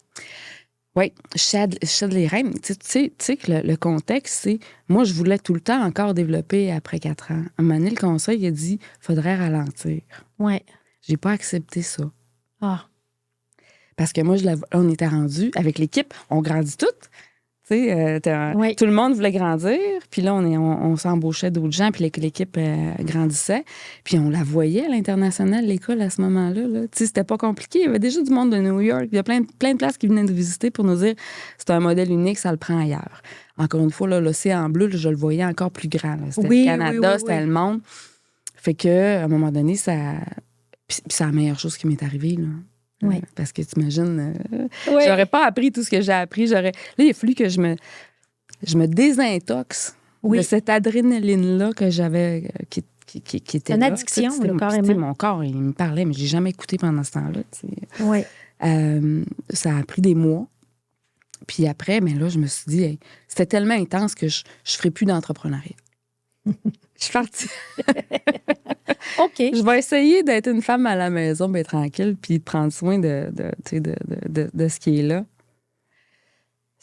[SPEAKER 1] Oui, je cède les reins. Tu sais que le contexte, c'est... Moi, je voulais tout le temps encore développer après 4 ans. À un moment donné, le conseil, il a dit « faudrait ralentir ».
[SPEAKER 2] Oui.
[SPEAKER 1] J'ai pas accepté ça.
[SPEAKER 2] Ah.
[SPEAKER 1] Parce que moi, on était rendu avec l'équipe, on grandit toutes. Tout le monde voulait grandir, puis là, on s'embauchait d'autres gens, puis l'équipe grandissait. Puis on la voyait à l'international, l'école, à ce moment-là. Là. C'était pas compliqué. Il y avait déjà du monde de New York. Il y a plein de places qui venaient nous visiter pour nous dire c'est un modèle unique, ça le prend ailleurs. Encore une fois, là, l'océan bleu, là, je le voyais encore plus grand. Là. C'était le Canada, c'était le monde. Fait que, à un moment donné, ça... Puis c'est la meilleure chose qui m'est arrivée, là.
[SPEAKER 2] Oui.
[SPEAKER 1] Parce que t'imagines, j'aurais pas appris tout ce que j'ai appris. Là, il a fallu que je me désintoxe de cette adrénaline-là que j'avais, qui était
[SPEAKER 2] une
[SPEAKER 1] là.
[SPEAKER 2] addiction, là, carrément.
[SPEAKER 1] Mon corps, il me parlait, mais je l'ai jamais écouté pendant ce temps-là.
[SPEAKER 2] Oui.
[SPEAKER 1] Ça a pris des mois. Puis après, mais là, je me suis dit, c'était tellement intense que je ferais plus d'entrepreneuriat. Je suis partie.
[SPEAKER 2] OK.
[SPEAKER 1] Je vais essayer d'être une femme à la maison, bien tranquille, puis de prendre soin de ce qui est là.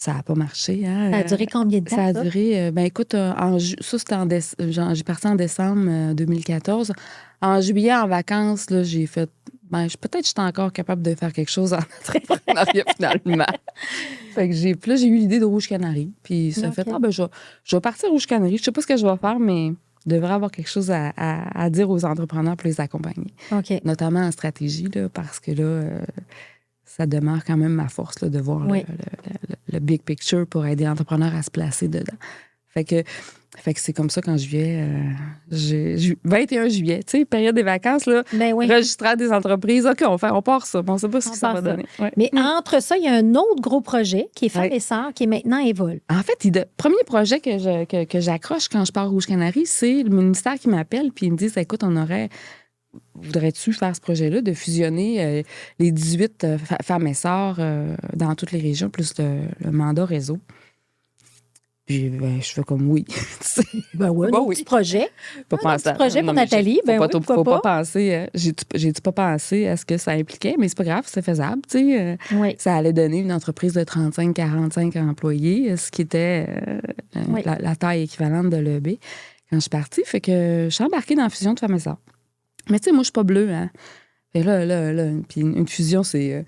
[SPEAKER 1] Ça n'a pas marché. Hein?
[SPEAKER 2] Ça a duré combien de temps,
[SPEAKER 1] ça? A duré... écoute, ça, c'était j'ai parti en décembre 2014. En juillet, en vacances, là, j'ai fait... peut-être que j'étais encore capable de faire quelque chose en entrepreneuriat, finalement. Fait que puis là, j'ai eu l'idée de Rouge Canary. Puis ça fait, je vais partir Rouge Canary. Je sais pas ce que je vais faire, mais je devrais avoir quelque chose à dire aux entrepreneurs pour les accompagner.
[SPEAKER 2] Okay.
[SPEAKER 1] Notamment en stratégie, là, parce que là... ça demeure quand même ma force là, de voir le big picture pour aider l'entrepreneur à se placer dedans. Fait que c'est comme ça qu'en juillet, 21 juillet, tu sais, période des vacances, là, registrant des entreprises. OK, on part ça. On ne sait pas ce que ça va donner. Ouais.
[SPEAKER 2] Mais entre ça, il y a un autre gros projet qui est Femmes et Sœurs, qui est maintenant Évole.
[SPEAKER 1] En fait, le premier projet que j'accroche quand je pars Rouge Canary, c'est le ministère qui m'appelle puis ils me disent, écoute, voudrais-tu faire ce projet-là de fusionner les 18 femmes et sœurs dans toutes les régions, plus le mandat réseau? Puis, je fais comme oui.
[SPEAKER 2] Petit projet.
[SPEAKER 1] Petit
[SPEAKER 2] projet pour Nathalie.
[SPEAKER 1] Faut pas penser. J'ai pas pensé à ce que ça impliquait, mais c'est pas grave, c'est faisable. Ça allait donner une entreprise de 35-45 employés, ce qui était la taille équivalente de l'EB quand je suis partie. Fait que je suis embarquée dans la fusion de femmes et sœurs. Mais tu sais, moi, je suis pas bleue, hein. Et là, puis une fusion, c'est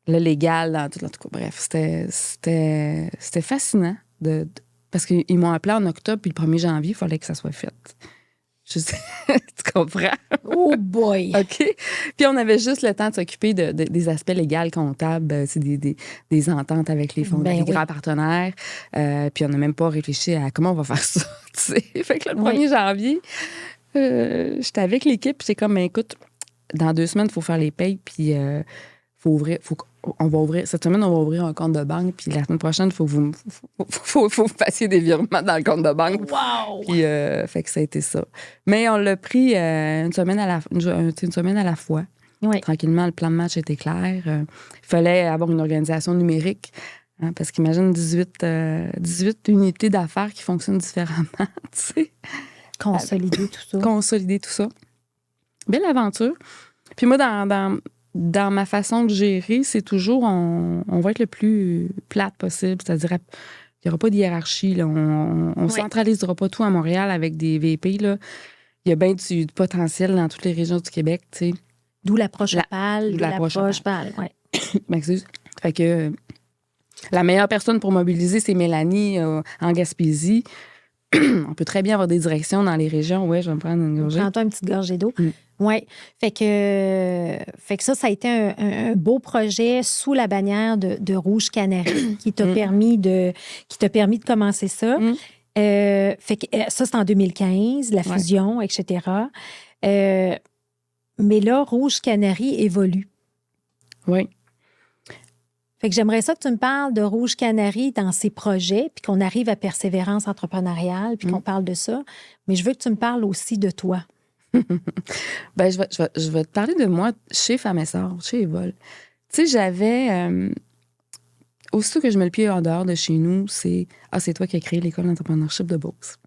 [SPEAKER 1] le légal dans tout. En tout cas, bref, c'était fascinant parce qu'ils m'ont appelé en octobre, puis le 1er janvier, il fallait que ça soit fait. Je sais, tu comprends?
[SPEAKER 2] Oh boy!
[SPEAKER 1] OK. Puis on avait juste le temps de s'occuper des aspects légaux, comptables, des ententes avec les fonds, les grands partenaires. Puis on n'a même pas réfléchi à comment on va faire ça. Fait que là, le 1er janvier... j'étais avec l'équipe, puis c'est comme, écoute, dans 2 semaines, il faut faire les payes, puis on va ouvrir, cette semaine, on va ouvrir un compte de banque, puis la semaine prochaine, il faut que vous fassiez des virements dans le compte de banque.
[SPEAKER 2] Wow!
[SPEAKER 1] Puis, fait que ça a été ça. Mais on l'a pris une semaine à la fois.
[SPEAKER 2] Oui.
[SPEAKER 1] Tranquillement, le plan de match était clair. Il fallait avoir une organisation numérique, hein, parce qu'imagine 18 unités d'affaires qui fonctionnent différemment, tu sais.
[SPEAKER 2] Consolider tout ça.
[SPEAKER 1] Belle aventure. Puis moi, dans ma façon de gérer, c'est toujours, on va être le plus plate possible. C'est-à-dire, il n'y aura pas de hiérarchie. Là. On ne centralisera pas tout à Montréal avec des VP. Là. Il y a bien du potentiel dans toutes les régions du Québec. Tu sais.
[SPEAKER 2] D'où l'approche PAL.
[SPEAKER 1] Ouais. M'excuse. Fait que la meilleure personne pour mobiliser, c'est Mélanie en Gaspésie. On peut très bien avoir des directions dans les régions. Oui, je vais me prendre une gorgée.
[SPEAKER 2] Prends-toi une petite gorgée d'eau. Oui. Fait que ça a été un beau projet sous la bannière de Rouge Canary qui t'a permis de commencer ça. Fait que ça, c'est en 2015, la fusion, etc. Mais là, Rouge Canary évolue.
[SPEAKER 1] Oui.
[SPEAKER 2] Fait que j'aimerais ça que tu me parles de Rouge Canary dans ses projets, puis qu'on arrive à Persévérance entrepreneuriale, puis qu'on parle de ça. Mais je veux que tu me parles aussi de toi.
[SPEAKER 1] Bien, je vais te parler de moi chez Femmes et Sœurs, chez Évole. Tu sais, j'avais... aussitôt que je mets le pied en dehors de chez nous, c'est toi qui as créé l'école d'entrepreneurship de Beauce.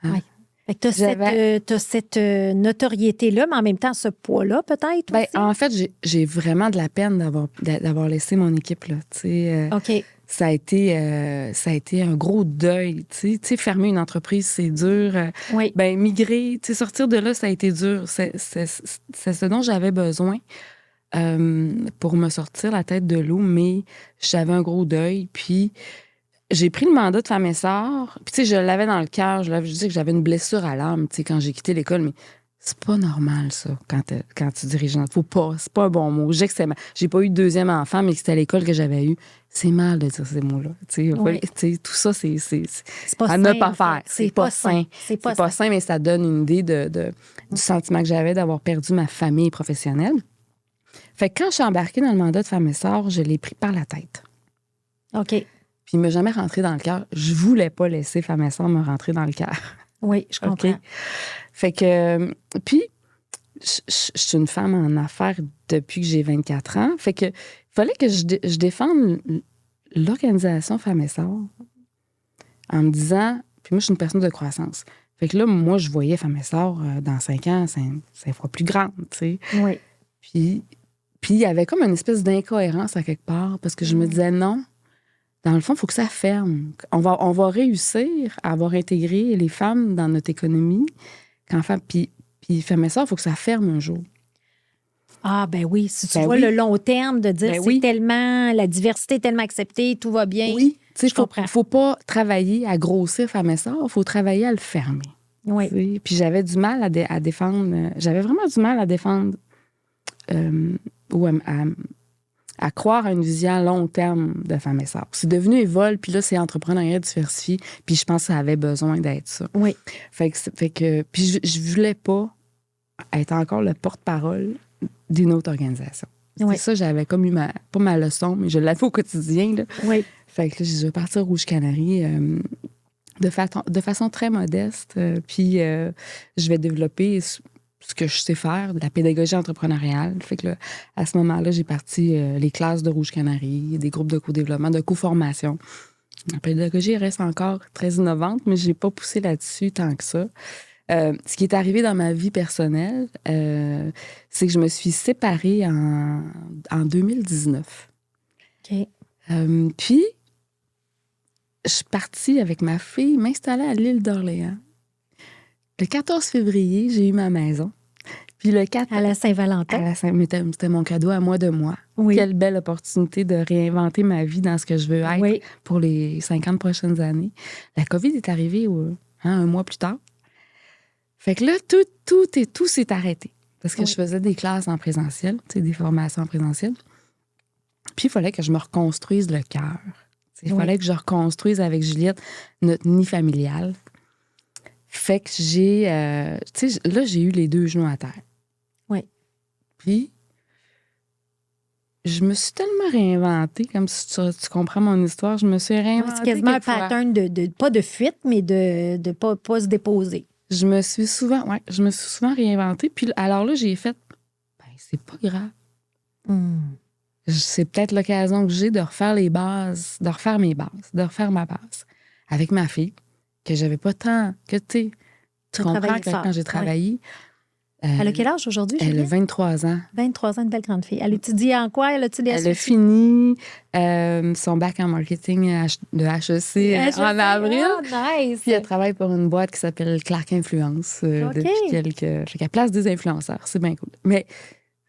[SPEAKER 2] Hein? Oui. Fait que tu as cette notoriété-là, mais en même temps, ce poids-là, peut-être aussi?
[SPEAKER 1] En fait, j'ai vraiment de la peine d'avoir laissé mon équipe, là.
[SPEAKER 2] OK.
[SPEAKER 1] Ça a été un gros deuil. Tu sais, fermer une entreprise, c'est dur.
[SPEAKER 2] Oui.
[SPEAKER 1] Migrer, tu sais, sortir de là, ça a été dur. C'est ce dont j'avais besoin pour me sortir la tête de l'eau, mais j'avais un gros deuil. Puis j'ai pris le mandat de Femmes et Sœurs. Puis, tu sais, je l'avais dans le cœur. Je disais que j'avais une blessure à l'âme, tu sais, quand j'ai quitté l'école. Mais c'est pas normal, ça, quand tu diriges. Faut pas. C'est pas un bon mot. J'ai pas eu de deuxième enfant, mais c'était à l'école que j'avais eu. C'est mal de dire ces mots-là. Tu sais, tout ça, c'est
[SPEAKER 2] pas
[SPEAKER 1] à
[SPEAKER 2] sain,
[SPEAKER 1] ne pas faire.
[SPEAKER 2] C'est pas sain.
[SPEAKER 1] C'est pas sain, mais ça donne une idée du sentiment que j'avais d'avoir perdu ma famille professionnelle. Fait que quand je suis embarquée dans le mandat de Femmes et Sœurs, je l'ai pris par la tête.
[SPEAKER 2] OK.
[SPEAKER 1] Puis il ne m'a jamais rentré dans le cœur. Je voulais pas laisser Femmes et Sœurs me rentrer dans le cœur.
[SPEAKER 2] Oui, je comprends.
[SPEAKER 1] Okay? Fait que... Puis, je suis une femme en affaires depuis que j'ai 24 ans. Fait que il fallait que je défende l'organisation Femmes et Sœurs en me disant... Puis moi, je suis une personne de croissance. Fait que là, moi, je voyais Femmes et Sœurs dans 5 ans, 5 fois plus grande, tu sais.
[SPEAKER 2] Oui.
[SPEAKER 1] Puis il y avait comme une espèce d'incohérence à quelque part parce que je me disais non... dans le fond, il faut que ça ferme. On va réussir à avoir intégré les femmes dans notre économie. Puis Femmes et Sœurs, il faut que ça ferme un jour.
[SPEAKER 2] Ah, ben oui. Si tu
[SPEAKER 1] Ben
[SPEAKER 2] vois
[SPEAKER 1] oui.
[SPEAKER 2] le long terme de dire
[SPEAKER 1] Ben
[SPEAKER 2] c'est
[SPEAKER 1] oui.
[SPEAKER 2] tellement, la diversité est tellement acceptée, tout va bien.
[SPEAKER 1] Oui. Tu sais,
[SPEAKER 2] Je comprends.
[SPEAKER 1] il ne faut pas travailler à grossir Femmes et Sœurs, il faut travailler à le fermer.
[SPEAKER 2] Oui.
[SPEAKER 1] Tu sais. Puis j'avais du mal à défendre. J'avais vraiment du mal à défendre ou à croire à une vision à long terme de Femmes et Sœurs. C'est devenu Évol, puis là, c'est entrepreneuriat diversifié, puis je pense que ça avait besoin d'être ça.
[SPEAKER 2] Oui.
[SPEAKER 1] Fait que puis je voulais pas être encore le porte-parole d'une autre organisation.
[SPEAKER 2] Oui.
[SPEAKER 1] C'est ça, j'avais comme eu pas ma leçon, mais je l'avais fait au quotidien. Là.
[SPEAKER 2] Oui.
[SPEAKER 1] Fait que là, je vais partir Rouge Canary de façon très modeste, puis je vais développer ce que je sais faire, de la pédagogie entrepreneuriale. Fait que là, à ce moment-là, j'ai parti les classes de Rouge Canary, des groupes de co-développement, de co-formation. La pédagogie reste encore très innovante, mais je n'ai pas poussé là-dessus tant que ça. Ce qui est arrivé dans ma vie personnelle, c'est que je me suis séparée en 2019.
[SPEAKER 2] OK.
[SPEAKER 1] Puis, je suis partie avec ma fille m'installer à l'île d'Orléans. Le 14 février, j'ai eu ma maison. Puis le 4...
[SPEAKER 2] À la Saint-Valentin.
[SPEAKER 1] C'était mon cadeau à moi de moi.
[SPEAKER 2] Oui.
[SPEAKER 1] Quelle belle opportunité de réinventer ma vie dans ce que je veux être pour les 50 prochaines années. La COVID est arrivée un mois plus tard. Fait que là, tout s'est arrêté. Parce que je faisais des classes en présentiel, des formations en présentiel. Puis il fallait que je me reconstruise le cœur. Il fallait que je reconstruise avec Juliette notre nid familial. Fait que j'ai eu les 2 genoux à terre.
[SPEAKER 2] Oui.
[SPEAKER 1] Puis, je me suis tellement réinventée, comme si tu comprends mon histoire, je me suis réinventée.
[SPEAKER 2] C'est quasiment un pattern pas de fuite, mais de pas se déposer.
[SPEAKER 1] Je me suis souvent réinventée. Puis alors là, j'ai fait, c'est pas grave. C'est peut-être l'occasion que j'ai de refaire les bases, de refaire mes bases, de refaire ma base avec ma fille, que j'avais pas tant, que tu comprends que quand j'ai travaillé.
[SPEAKER 2] Elle a quel âge aujourd'hui,
[SPEAKER 1] Elle a
[SPEAKER 2] Juliette?
[SPEAKER 1] 23 ans.
[SPEAKER 2] 23 ans, une belle grande fille. Elle étudie en quoi? Elle a
[SPEAKER 1] fini son bac en marketing de HEC en avril.
[SPEAKER 2] Oh, nice!
[SPEAKER 1] Puis elle travaille pour une boîte qui s'appelle Clark Influence depuis quelques... Fait qu'elle place des influenceurs. C'est bien cool. Mais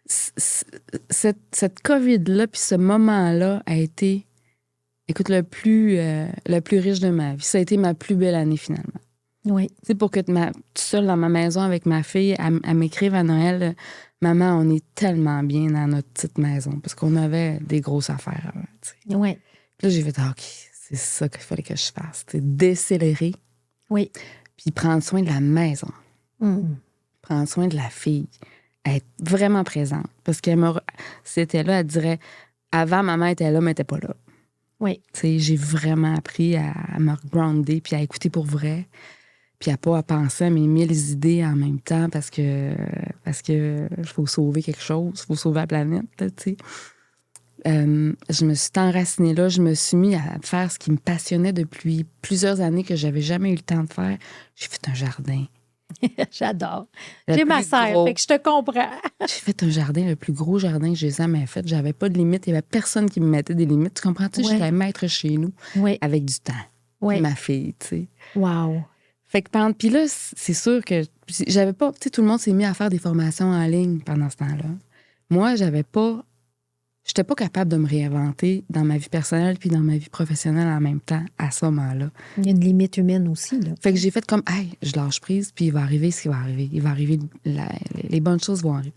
[SPEAKER 1] cette COVID-là, puis ce moment-là a été, écoute, le plus riche de ma vie. Ça a été ma plus belle année, finalement.
[SPEAKER 2] Oui.
[SPEAKER 1] Tu sais, pour que toute seule dans ma maison avec ma fille, elle m'écrive à Noël, maman, on est tellement bien dans notre petite maison, parce qu'on avait des grosses affaires avant.
[SPEAKER 2] Oui.
[SPEAKER 1] Puis là, j'ai fait, OK, c'est ça qu'il fallait que je fasse. Décélérer.
[SPEAKER 2] Oui.
[SPEAKER 1] Puis prendre soin de la maison. Prendre soin de la fille. Être vraiment présente. Parce c'était là, elle dirait, avant, maman était là, mais elle n'était pas là.
[SPEAKER 2] Oui.
[SPEAKER 1] Tu sais, j'ai vraiment appris à me grounder puis à écouter pour vrai. Puis à pas penser à mes 1000 idées en même temps parce que faut sauver quelque chose, il faut sauver la planète, tu sais. Je me suis enracinée là, je me suis mis à faire ce qui me passionnait depuis plusieurs années que j'avais jamais eu le temps de faire. J'ai fait un jardin.
[SPEAKER 2] J'adore. J'ai ma sœur, fait que je te comprends.
[SPEAKER 1] J'ai fait un jardin, le plus gros jardin que j'ai jamais fait. J'avais pas de limite, il y avait personne qui me mettait des limites. Tu comprends-tu? J'étais maître chez nous avec du temps. Ma fille, tu sais.
[SPEAKER 2] Wow.
[SPEAKER 1] Fait que puis là, c'est sûr que j'avais pas... Tu sais, tout le monde s'est mis à faire des formations en ligne pendant ce temps-là. Moi, j'étais pas capable de me réinventer dans ma vie personnelle puis dans ma vie professionnelle en même temps à ce moment-là.
[SPEAKER 2] Il y a une limite humaine aussi, là.
[SPEAKER 1] Fait que j'ai fait comme, hey, je lâche prise puis il va arriver ce qui va arriver. Il va arriver, les bonnes choses vont arriver.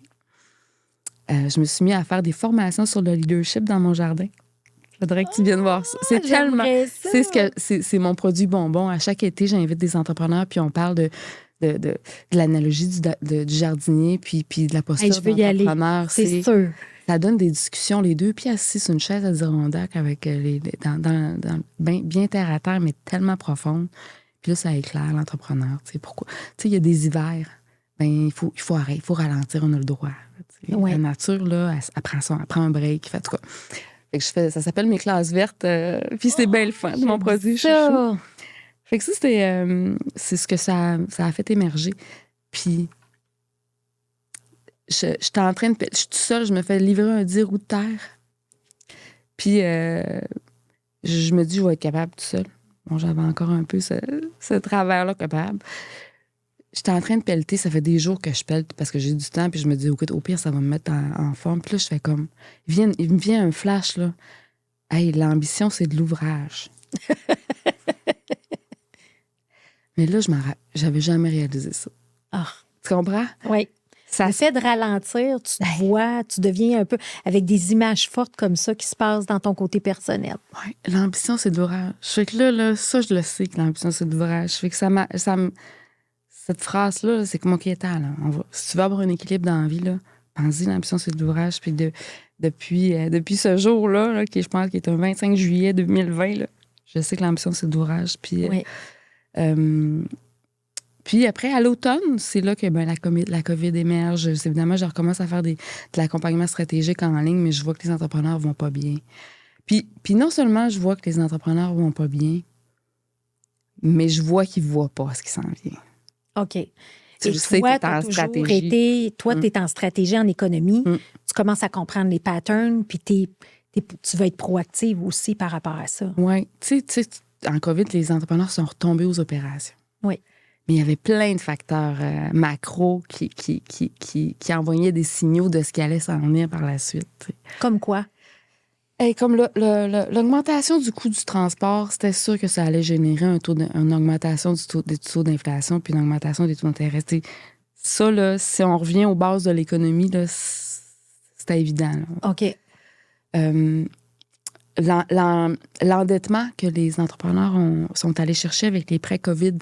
[SPEAKER 1] Je me suis mis à faire des formations sur le leadership dans mon jardin. Je voudrais que tu viennes voir ça. C'est tellement... C'est mon produit bonbon. À chaque été, j'invite des entrepreneurs, puis on parle de l'analogie du jardinier, puis de la posture d'entrepreneur.
[SPEAKER 2] C'est sûr.
[SPEAKER 1] Ça donne des discussions, les deux, puis assis sur une chaise à Dirondac avec bien terre à terre, mais tellement profonde. Puis là, ça éclaire l'entrepreneur. Tu sais, pourquoi? Tu sais, il y a des hivers. Il faut arrêter, il faut ralentir, on a le droit. La nature, là, elle prend un break. En tout cas, fait que ça s'appelle mes classes vertes. Puis c'est bien le fun, mon produit chouchou. Fait que ça, c'est ce que ça a fait émerger. Puis, je suis toute seule, je me fais livrer un 10 roues de terre. Puis, je me dis, je vais être capable tout seul. Bon, j'avais encore un peu ce travers-là capable. J'étais en train de pelleter, ça fait des jours que je pelte parce que j'ai du temps, puis je me dis, écoute, au pire, ça va me mettre en forme. Puis là, je fais comme, il me vient un flash, là. Hey, l'ambition, c'est de l'ouvrage. Mais là, j'avais jamais réalisé ça.
[SPEAKER 2] Ah,
[SPEAKER 1] Tu comprends?
[SPEAKER 2] oui.
[SPEAKER 1] Ça
[SPEAKER 2] Le fait de ralentir, tu te vois, tu deviens un peu avec des images fortes comme ça qui se passent dans ton côté personnel.
[SPEAKER 1] Oui, l'ambition, c'est de l'ouvrage. Fait que là, ça, je le sais que l'ambition, c'est de l'ouvrage. Fait que cette phrase-là, c'est comme, OK, attends, là, si tu veux avoir un équilibre dans la vie, là, pense-y, l'ambition, c'est de l'ouvrage. Puis depuis ce jour-là, là, qui je pense qui est un 25 juillet 2020, là, je sais que l'ambition, c'est de l'ouvrage. Puis,
[SPEAKER 2] Oui.
[SPEAKER 1] puis après, à l'automne, c'est là que la COVID émerge. Évidemment, je recommence à faire de l'accompagnement stratégique en ligne, mais je vois que les entrepreneurs vont pas bien. Puis non seulement je vois que les entrepreneurs vont pas bien, mais je vois qu'ils voient pas ce qui s'en vient.
[SPEAKER 2] OK.
[SPEAKER 1] Tu sais,
[SPEAKER 2] toi,
[SPEAKER 1] t'es en
[SPEAKER 2] tu
[SPEAKER 1] stratégie.
[SPEAKER 2] es en stratégie en économie. Tu commences à comprendre les patterns, puis tu vas être proactive aussi par rapport à ça.
[SPEAKER 1] Oui. Tu sais, en COVID, les entrepreneurs sont retombés aux opérations.
[SPEAKER 2] Oui.
[SPEAKER 1] Mais il y avait plein de facteurs macro qui envoyaient des signaux de ce qui allait s'en venir par la suite. T'sais.
[SPEAKER 2] Comme quoi?
[SPEAKER 1] Hey, comme l'augmentation du coût du transport, c'était sûr que ça allait générer une augmentation des taux d'inflation puis une augmentation des taux d'intérêt. T'sais, ça, là, si on revient aux bases de l'économie, là, c'était évident. Là.
[SPEAKER 2] OK.
[SPEAKER 1] L'endettement que les entrepreneurs sont allés chercher avec les prêts COVID,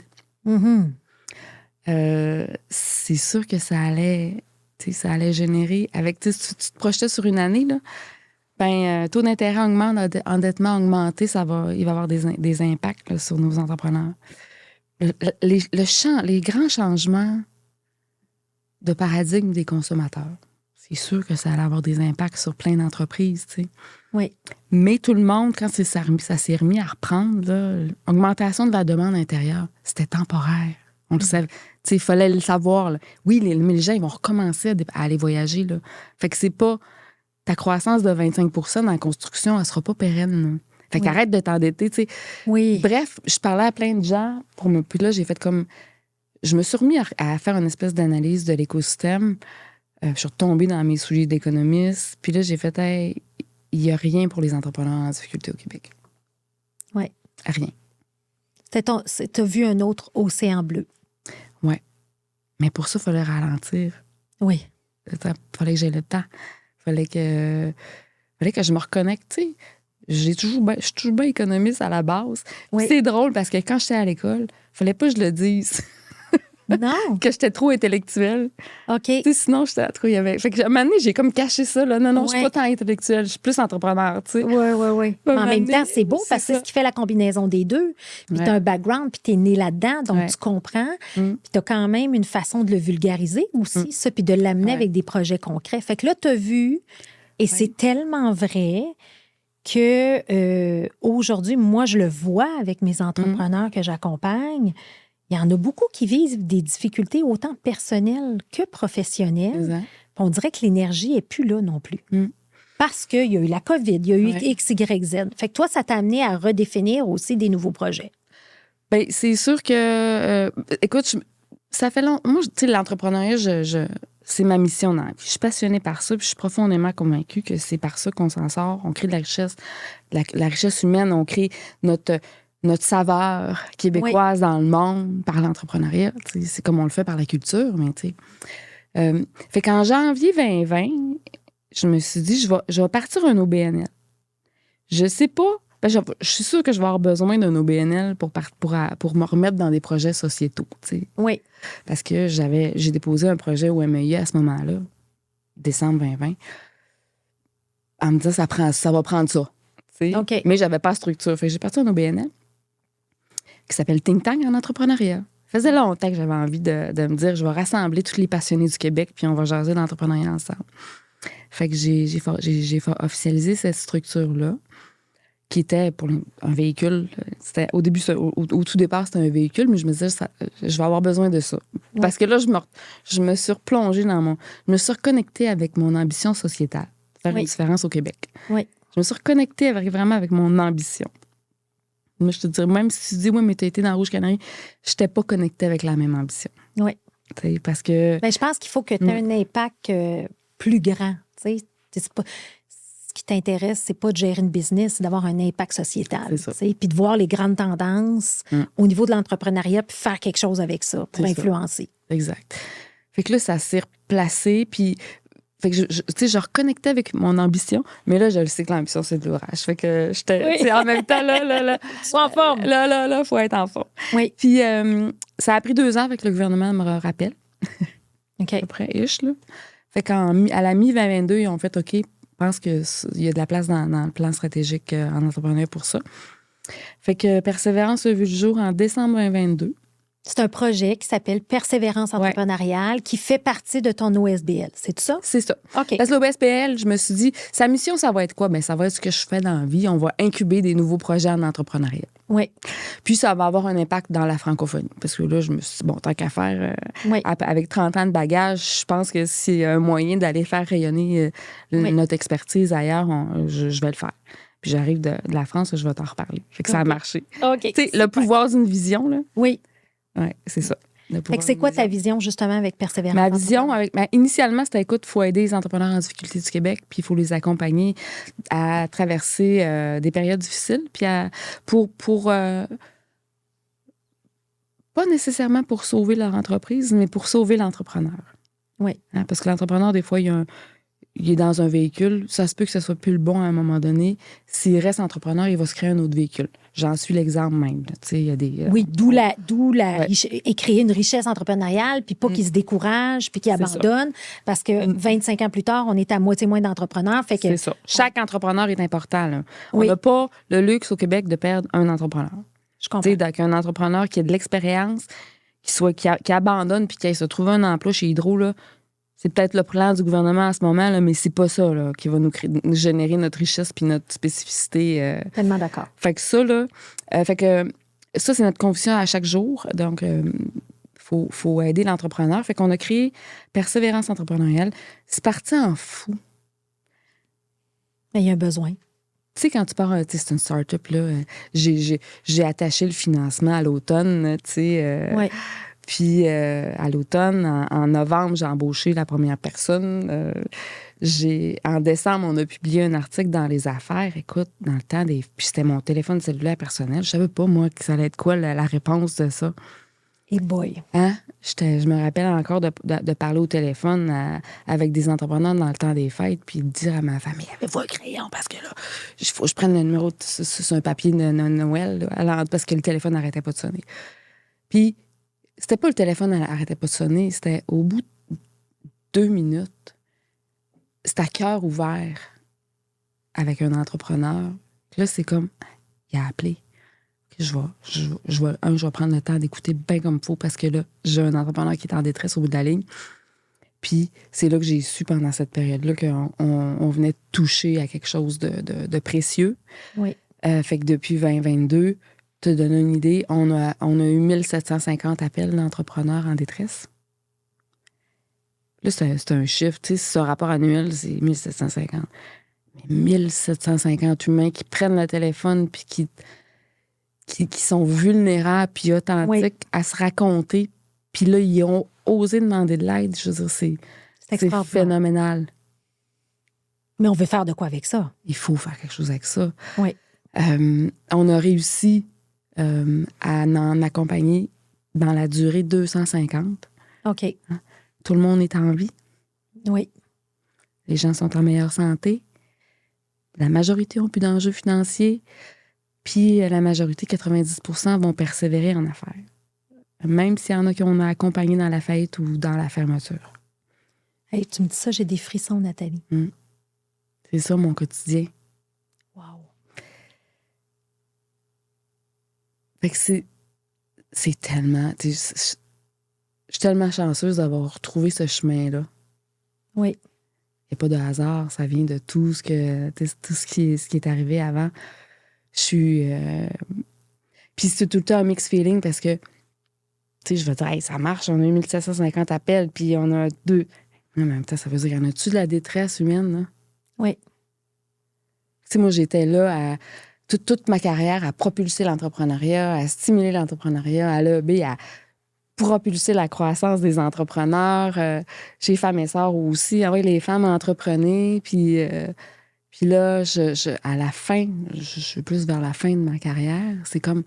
[SPEAKER 1] c'est sûr que ça allait générer, si tu te projetais sur une année, là, taux d'intérêt augmente, endettement augmenté, il va y avoir des impacts là, sur nos entrepreneurs. Les grands changements de paradigme des consommateurs, c'est sûr que ça allait avoir des impacts sur plein d'entreprises, tu sais.
[SPEAKER 2] Oui.
[SPEAKER 1] Mais tout le monde, quand ça s'est remis à reprendre, l'augmentation de la demande intérieure, c'était temporaire. On le savait. Il fallait le savoir. Là. Oui, mais les gens ils vont recommencer à aller voyager. Là. Fait que c'est pas... Ta croissance de 25 dans la construction, elle sera pas pérenne. Là. Fait qu'arrête de t'endetter. T'sais.
[SPEAKER 2] Oui.
[SPEAKER 1] Bref, je parlais à plein de gens. Puis là, j'ai fait comme... Je me suis remis à faire une espèce d'analyse de l'écosystème. Je suis retombée dans mes souliers d'économiste. Puis là, j'ai fait... Hey, il n'y a rien pour les entrepreneurs en difficulté au Québec.
[SPEAKER 2] Oui.
[SPEAKER 1] Rien.
[SPEAKER 2] Tu as vu un autre océan bleu.
[SPEAKER 1] Oui. Mais pour ça, il fallait ralentir.
[SPEAKER 2] Oui.
[SPEAKER 1] Il fallait que j'aie le temps. Il fallait que je me reconnecte. Je suis toujours bien économiste à la base.
[SPEAKER 2] Oui.
[SPEAKER 1] C'est drôle parce que quand j'étais à l'école, il fallait pas que je le dise.
[SPEAKER 2] Non.
[SPEAKER 1] Que j'étais trop intellectuelle.
[SPEAKER 2] OK.
[SPEAKER 1] Sinon, j'étais trop. Fait que à un moment donné, j'ai comme caché ça. Là. Non, je suis pas tant intellectuelle. Je suis plus entrepreneur.
[SPEAKER 2] Oui. Mais en même temps, c'est beau parce que c'est ce qui fait la combinaison des deux. Puis tu as un background, puis tu es né là-dedans, donc tu comprends. Puis tu as quand même une façon de le vulgariser aussi, ça, puis de l'amener avec des projets concrets. Fait que là, tu as vu, et c'est tellement vrai que aujourd'hui, moi, je le vois avec mes entrepreneurs que j'accompagne. Il y en a beaucoup qui vivent des difficultés autant personnelles que professionnelles. On dirait que l'énergie n'est plus là non plus. Parce qu'il y a eu la COVID, il y a eu X, Y, Z. Fait que toi, ça t'a amené à redéfinir aussi des nouveaux projets.
[SPEAKER 1] Bien, c'est sûr que... écoute, ça fait longtemps... Moi, tu sais, l'entrepreneuriat, c'est ma mission dans la vie. Je suis passionnée par ça, puis je suis profondément convaincue que c'est par ça qu'on s'en sort. On crée de la richesse, la richesse humaine, on crée notre saveur québécoise dans le monde par l'entrepreneuriat. C'est comme on le fait par la culture, mais tu sais. Fait qu'en janvier 2020, je me suis dit, je vais partir un OBNL. Je sais pas, je suis sûre que je vais avoir besoin d'un OBNL pour me remettre dans des projets sociétaux. T'sais.
[SPEAKER 2] Oui.
[SPEAKER 1] Parce que j'ai déposé un projet au MEI à ce moment-là, décembre 2020, en me disant, ça va prendre ça.
[SPEAKER 2] Okay.
[SPEAKER 1] Mais j'avais pas de structure. Fait que j'ai parti un OBNL qui s'appelle Think Tank en entrepreneuriat. Ça faisait longtemps que j'avais envie de me dire, je vais rassembler tous les passionnés du Québec puis on va jaser l'entrepreneuriat ensemble. Fait que j'ai officialisé cette structure-là qui était pour un véhicule. C'était, au début, au tout départ, c'était un véhicule, mais je me disais, je vais avoir besoin de ça. Ouais. Parce que là, je me suis replongée je me suis reconnectée avec mon ambition sociétale, faire une différence au Québec.
[SPEAKER 2] Oui.
[SPEAKER 1] Je me suis reconnectée vraiment avec mon ambition. Moi, je te dirais, même si tu dis, oui, mais tu as été dans Rouge Canary, je n'étais pas connectée avec la même ambition.
[SPEAKER 2] Oui.
[SPEAKER 1] T'sais, parce que.
[SPEAKER 2] Ben, je pense qu'il faut que tu aies un impact plus grand. Tu sais, c'est pas. Ce qui t'intéresse, c'est pas de gérer une business, c'est d'avoir un impact sociétal.
[SPEAKER 1] C'est ça.
[SPEAKER 2] Puis de voir les grandes tendances au niveau de l'entrepreneuriat, puis faire quelque chose avec ça pour influencer.
[SPEAKER 1] Ça. Exact. Fait que là, ça s'est replacé, puis fait que je reconnectais avec mon ambition, mais là, je le sais que l'ambition, c'est de l'orage. Fait que j'étais en même temps, là.
[SPEAKER 2] Sois en forme.
[SPEAKER 1] Là, faut être en forme.
[SPEAKER 2] Oui.
[SPEAKER 1] Puis ça a pris 2 ans avec le gouvernement me rappelle.
[SPEAKER 2] OK.
[SPEAKER 1] À peu près, ish, là. Fait qu'à la mi-2022, ils ont fait OK, je pense qu'il y a de la place dans le plan stratégique en entrepreneuriat pour ça. Fait que Persévérance a vu le jour en décembre 2022.
[SPEAKER 2] C'est un projet qui s'appelle Persévérance entrepreneuriale qui fait partie de ton OSBL. C'est ça?
[SPEAKER 1] C'est ça.
[SPEAKER 2] OK.
[SPEAKER 1] Parce que l'OSBL, je me suis dit, sa mission, ça va être quoi? Bien, ça va être ce que je fais dans la vie. On va incuber des nouveaux projets en entrepreneuriat.
[SPEAKER 2] Oui.
[SPEAKER 1] Puis, ça va avoir un impact dans la francophonie. Parce que là, je me suis dit, bon, tant qu'à faire, avec 30 ans de bagage, je pense que s'il y a un moyen d'aller faire rayonner notre expertise ailleurs, je vais le faire. Puis, j'arrive de la France, je vais t'en reparler. Fait que ça a marché.
[SPEAKER 2] OK.
[SPEAKER 1] Tu sais, le pouvoir d'une vision, là.
[SPEAKER 2] Oui.
[SPEAKER 1] Oui, c'est ça.
[SPEAKER 2] Fait que c'est quoi ta vision, justement, avec Persévérance?
[SPEAKER 1] Ma vision, initialement, c'était, écoute, il faut aider les entrepreneurs en difficulté du Québec, puis il faut les accompagner à traverser des périodes difficiles, puis pour pas nécessairement pour sauver leur entreprise, mais pour sauver l'entrepreneur.
[SPEAKER 2] Oui.
[SPEAKER 1] Hein, parce que l'entrepreneur, des fois, il est dans un véhicule, ça se peut que ce soit plus le bon à un moment donné. S'il reste entrepreneur, il va se créer un autre véhicule. J'en suis l'exemple même. Il y a des,
[SPEAKER 2] oui, d'où la et créer une richesse entrepreneuriale, puis pas qu'ils se découragent, puis qu'ils abandonnent, parce que 25 ans plus tard, on est à moitié moins d'entrepreneurs. Fait que,
[SPEAKER 1] c'est ça. Chaque entrepreneur est important. Là. On n'a pas le luxe au Québec de perdre un entrepreneur.
[SPEAKER 2] Je comprends.
[SPEAKER 1] Donc, un entrepreneur qui a de l'expérience, qui abandonne puis qui se trouve un emploi chez Hydro, là, c'est peut-être le plan du gouvernement à ce moment, là, mais c'est pas ça là, qui va nous générer notre richesse puis notre spécificité.
[SPEAKER 2] Tellement d'accord.
[SPEAKER 1] Fait que ça, là, ça, c'est notre conviction à chaque jour. Donc, faut aider l'entrepreneur. Fait qu'on a créé Persévérance entrepreneuriale. C'est parti en fou.
[SPEAKER 2] Mais il y a un besoin.
[SPEAKER 1] Tu sais, quand tu pars, c'est une start-up, là, j'ai attaché le financement à l'automne, tu sais.
[SPEAKER 2] Oui.
[SPEAKER 1] Puis, à l'automne, en novembre, j'ai embauché la première personne. En décembre, on a publié un article dans Les Affaires. Écoute, dans le temps puis c'était mon téléphone cellulaire personnel. Je savais pas, moi, que ça allait être quoi la réponse de ça.
[SPEAKER 2] Et boy.
[SPEAKER 1] Hein? Je me rappelle encore de parler au téléphone avec des entrepreneurs dans le temps des fêtes, puis de dire à ma famille, avez-vous un crayon? Parce que là, il faut que je prenne le numéro sur un papier de Noël, là, parce que le téléphone n'arrêtait pas de sonner. Puis, c'était pas le téléphone n'arrêtait pas de sonner, c'était au bout de 2 minutes, c'était à cœur ouvert avec un entrepreneur. Là, c'est comme, il a appelé. Je vais prendre le temps d'écouter bien comme il faut parce que là, j'ai un entrepreneur qui est en détresse au bout de la ligne. Puis c'est là que j'ai su pendant cette période-là qu'on venait toucher à quelque chose de précieux.
[SPEAKER 2] Oui.
[SPEAKER 1] Fait que depuis 2022, te donner une idée, on a eu 1750 appels d'entrepreneurs en détresse. Là, c'est un chiffre, tu sais, ce rapport annuel, c'est 1750. Mais 1750 humains qui prennent le téléphone puis qui sont vulnérables puis authentiques à se raconter. Puis là, ils ont osé demander de l'aide. Je veux dire, c'est phénoménal.
[SPEAKER 2] Mais on veut faire de quoi avec ça?
[SPEAKER 1] Il faut faire quelque chose avec ça.
[SPEAKER 2] Oui.
[SPEAKER 1] On a réussi à en accompagner dans la durée 250.
[SPEAKER 2] OK.
[SPEAKER 1] Hein? Tout le monde est en vie.
[SPEAKER 2] Oui.
[SPEAKER 1] Les gens sont en meilleure santé. La majorité n'ont plus d'enjeux financiers. Puis la majorité, 90%, vont persévérer en affaires. Même s'il y en a qu'on a accompagnés dans la faillite ou dans la fermeture.
[SPEAKER 2] Hey, tu me dis ça, j'ai des frissons, Nathalie.
[SPEAKER 1] C'est ça, mon quotidien.
[SPEAKER 2] Wow.
[SPEAKER 1] Fait que c'est tellement... Je suis tellement chanceuse d'avoir trouvé ce chemin-là.
[SPEAKER 2] Oui.
[SPEAKER 1] Il n'y a pas de hasard. Ça vient de tout ce qui est arrivé avant. Je suis... Puis c'est tout le temps un mixed feeling parce que, tu sais, je vais dire, hey, ça marche, on a eu 1750 appels, puis on a 2. Mais en même temps, ça veut dire, y en a-tu de la détresse humaine, là?
[SPEAKER 2] Oui.
[SPEAKER 1] Tu sais, moi, j'étais là toute ma carrière à propulser l'entrepreneuriat, à stimuler l'entrepreneuriat, à l'EB, à propulser la croissance des entrepreneurs. Chez Femmes et Sœurs aussi, ah oui, les femmes entreprenaient. Puis là, à la fin, je suis plus vers la fin de ma carrière, c'est comme,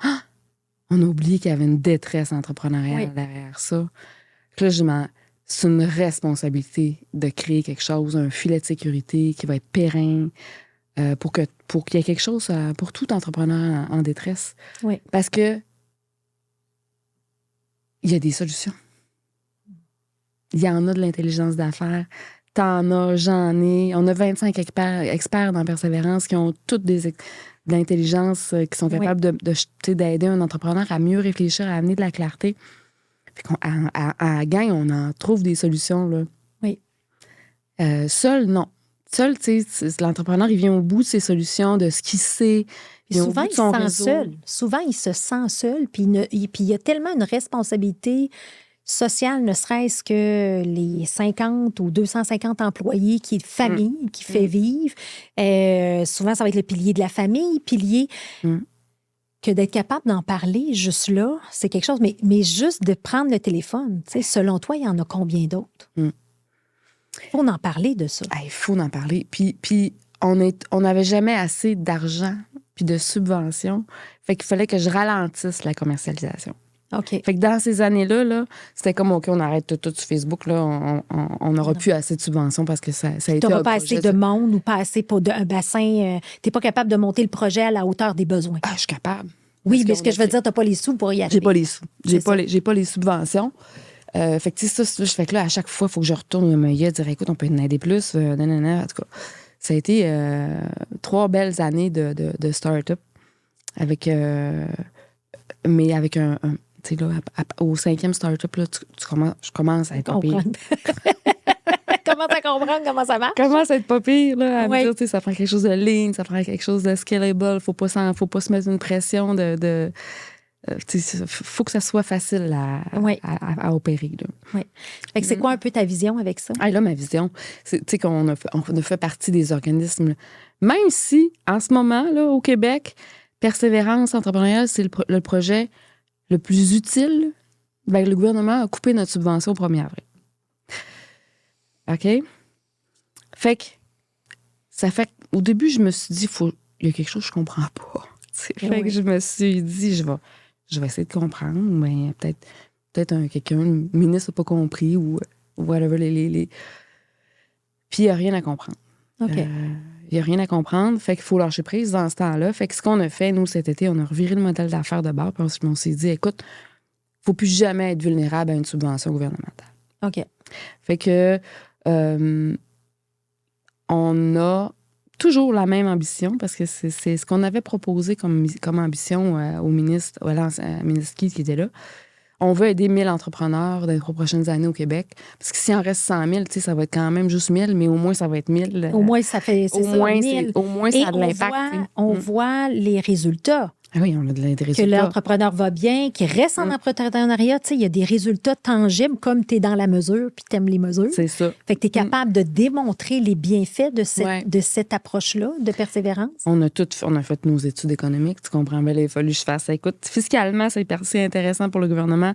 [SPEAKER 1] on a oublié qu'il y avait une détresse entrepreneuriale derrière ça. Puis là, c'est une responsabilité de créer quelque chose, un filet de sécurité qui va être pérenne pour qu'il y ait quelque chose pour tout entrepreneur en détresse.
[SPEAKER 2] Oui.
[SPEAKER 1] Parce que il y a des solutions. Il y en a de l'intelligence d'affaires. T'en as, j'en ai. On a 25 experts dans Persévérance qui ont toutes de l'intelligence, qui sont capables d'aider un entrepreneur à mieux réfléchir, à amener de la clarté. Puis à gang, on en trouve des solutions, là.
[SPEAKER 2] Oui.
[SPEAKER 1] Seul, non. Seul, tu sais, l'entrepreneur, il vient au bout de ses solutions, de ce qu'il sait.
[SPEAKER 2] Souvent, il se sent seul. Souvent, il se sent seul. Puis il y a tellement une responsabilité sociale, ne serait-ce que les 50 ou 250 employés qui est famille, qui fait vivre. Souvent, ça va être le pilier de la famille, que d'être capable d'en parler juste là, c'est quelque chose. Mais juste de prendre le téléphone, tu sais, selon toi, il y en a combien d'autres? Il faut en parler de ça.
[SPEAKER 1] Il faut en parler. Puis on n'avait jamais assez d'argent puis de subventions. Fait qu'il fallait que je ralentisse la commercialisation.
[SPEAKER 2] OK.
[SPEAKER 1] Fait que dans ces années-là, c'était comme, OK, on arrête tout sur Facebook. Là, on n'aura plus assez de subventions parce que ça a été...
[SPEAKER 2] Tu n'auras pas assez de monde ou pas assez pour un bassin. Tu n'es pas capable de monter le projet à la hauteur des besoins.
[SPEAKER 1] Je suis capable.
[SPEAKER 2] Oui, mais ce que je veux dire, tu n'as pas les sous pour y arriver.
[SPEAKER 1] J'ai pas les sous. J'ai pas les subventions. Fait que, tu sais, ça, je fais que là, à chaque fois, il faut que je retourne me dire, écoute, on peut en aider plus. En tout cas, ça a été 3 belles années de start-up avec... mais avec un tu sais, là, au 5e start-up, là, je commence à être pas pire.
[SPEAKER 2] Commence à comprendre comment ça marche.
[SPEAKER 1] Commence à être pas pire, là, à me dire, tu sais, ça prend quelque chose de ligne, ça prend quelque chose de scalable, faut pas se mettre une pression de faut que ça soit facile à opérer. Là.
[SPEAKER 2] Oui. Fait que c'est quoi un peu ta vision avec ça?
[SPEAKER 1] Là, ma vision, c'est, tu sais, qu'on a fait partie des organismes. Là. Même si, en ce moment, là, au Québec, Persévérance entrepreneuriale, c'est le projet le plus utile, le gouvernement a coupé notre subvention au 1er avril. OK? Fait que, ça fait qu'au début, je me suis dit, il y a quelque chose que je comprends pas. Fait que je me suis dit, je vais essayer de comprendre, mais peut-être quelqu'un, le ministre n'a pas compris ou whatever. Puis il n'y a rien à comprendre.
[SPEAKER 2] OK.
[SPEAKER 1] Il n'y a rien à comprendre. Fait qu'il faut lâcher prise dans ce temps-là. Fait que ce qu'on a fait, nous, cet été, on a reviré le modèle d'affaires de bord. Puis on s'est dit, écoute, il ne faut plus jamais être vulnérable à une subvention gouvernementale.
[SPEAKER 2] OK.
[SPEAKER 1] Fait que on a toujours la même ambition parce que c'est ce qu'on avait proposé comme ambition au ministre, ministre qui était là. On veut aider 1000 entrepreneurs dans les 3 prochaines années au Québec. Parce que s'il en reste 100 000, ça va être quand même juste 1000, mais au moins, ça va être 1000.
[SPEAKER 2] Au moins, ça fait 1000.
[SPEAKER 1] Au moins, ça a de l'impact.
[SPEAKER 2] On voit les résultats.
[SPEAKER 1] Ah oui, on a des résultats.
[SPEAKER 2] Que l'entrepreneur va bien, qu'il reste en entrepreneuriat. Il y a des résultats tangibles comme tu es dans la mesure puis tu aimes les mesures.
[SPEAKER 1] C'est ça.
[SPEAKER 2] Fait que tu es capable de démontrer les bienfaits de cette approche-là de persévérance.
[SPEAKER 1] On a fait nos études économiques, tu comprends bien, il a fallu que je fasse ça. Écoute, fiscalement, c'est intéressant pour le gouvernement.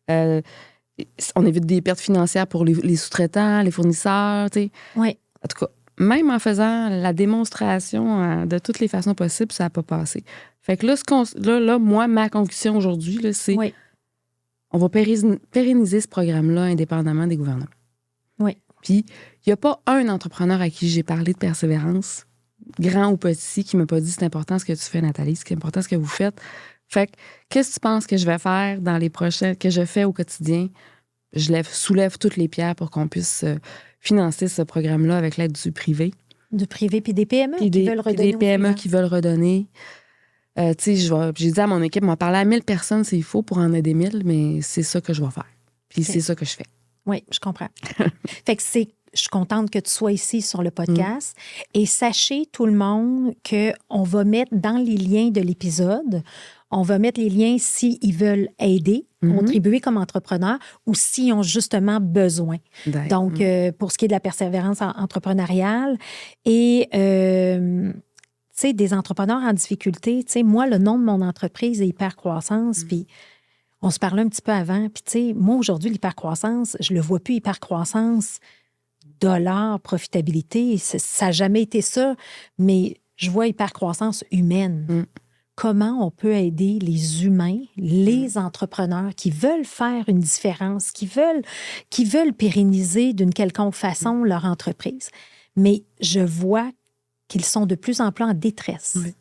[SPEAKER 1] On évite des pertes financières pour les sous-traitants, les fournisseurs.
[SPEAKER 2] Oui.
[SPEAKER 1] En tout cas, même en faisant la démonstration de toutes les façons possibles, ça n'a pas passé. Fait que là, moi, ma conclusion aujourd'hui, là, c'est on va pérenniser ce programme-là indépendamment des gouvernements.
[SPEAKER 2] Oui.
[SPEAKER 1] Puis, il n'y a pas un entrepreneur à qui j'ai parlé de persévérance, grand ou petit, qui ne m'a pas dit c'est important ce que tu fais, Nathalie, c'est important ce que vous faites. Fait que, qu'est-ce que tu penses que je vais faire dans les prochains, que je fais au quotidien? Je soulève toutes les pierres pour qu'on puisse financer ce programme-là avec l'aide du privé.
[SPEAKER 2] Du privé, puis des PME qui veulent redonner.
[SPEAKER 1] Puis des PME qui veulent redonner. J'ai dit à mon équipe, m'en parler à 1000 personnes s'il faut pour en aider 1000, mais c'est ça que je vais faire. Puis c'est ça que je fais.
[SPEAKER 2] Oui, je comprends. Fait que je suis contente que tu sois ici sur le podcast. Et sachez, tout le monde, qu'on va mettre dans les liens de l'épisode, on va mettre les liens s'ils veulent aider, contribuer comme entrepreneurs ou s'ils ont justement besoin. Donc, pour ce qui est de la persévérance entrepreneuriale. Et, tu sais, des entrepreneurs en difficulté. Tu sais, moi, le nom de mon entreprise est Hypercroissance, puis on se parlait un petit peu avant. Puis, tu sais, moi, aujourd'hui, l'hypercroissance, je le vois plus, hypercroissance, dollar, profitabilité. Ça n'a jamais été ça, mais je vois hypercroissance humaine. Comment on peut aider les humains, les entrepreneurs qui veulent faire une différence, qui veulent pérenniser d'une quelconque façon leur entreprise. Mais je vois qu'ils sont de plus en plus en détresse.
[SPEAKER 1] Oui.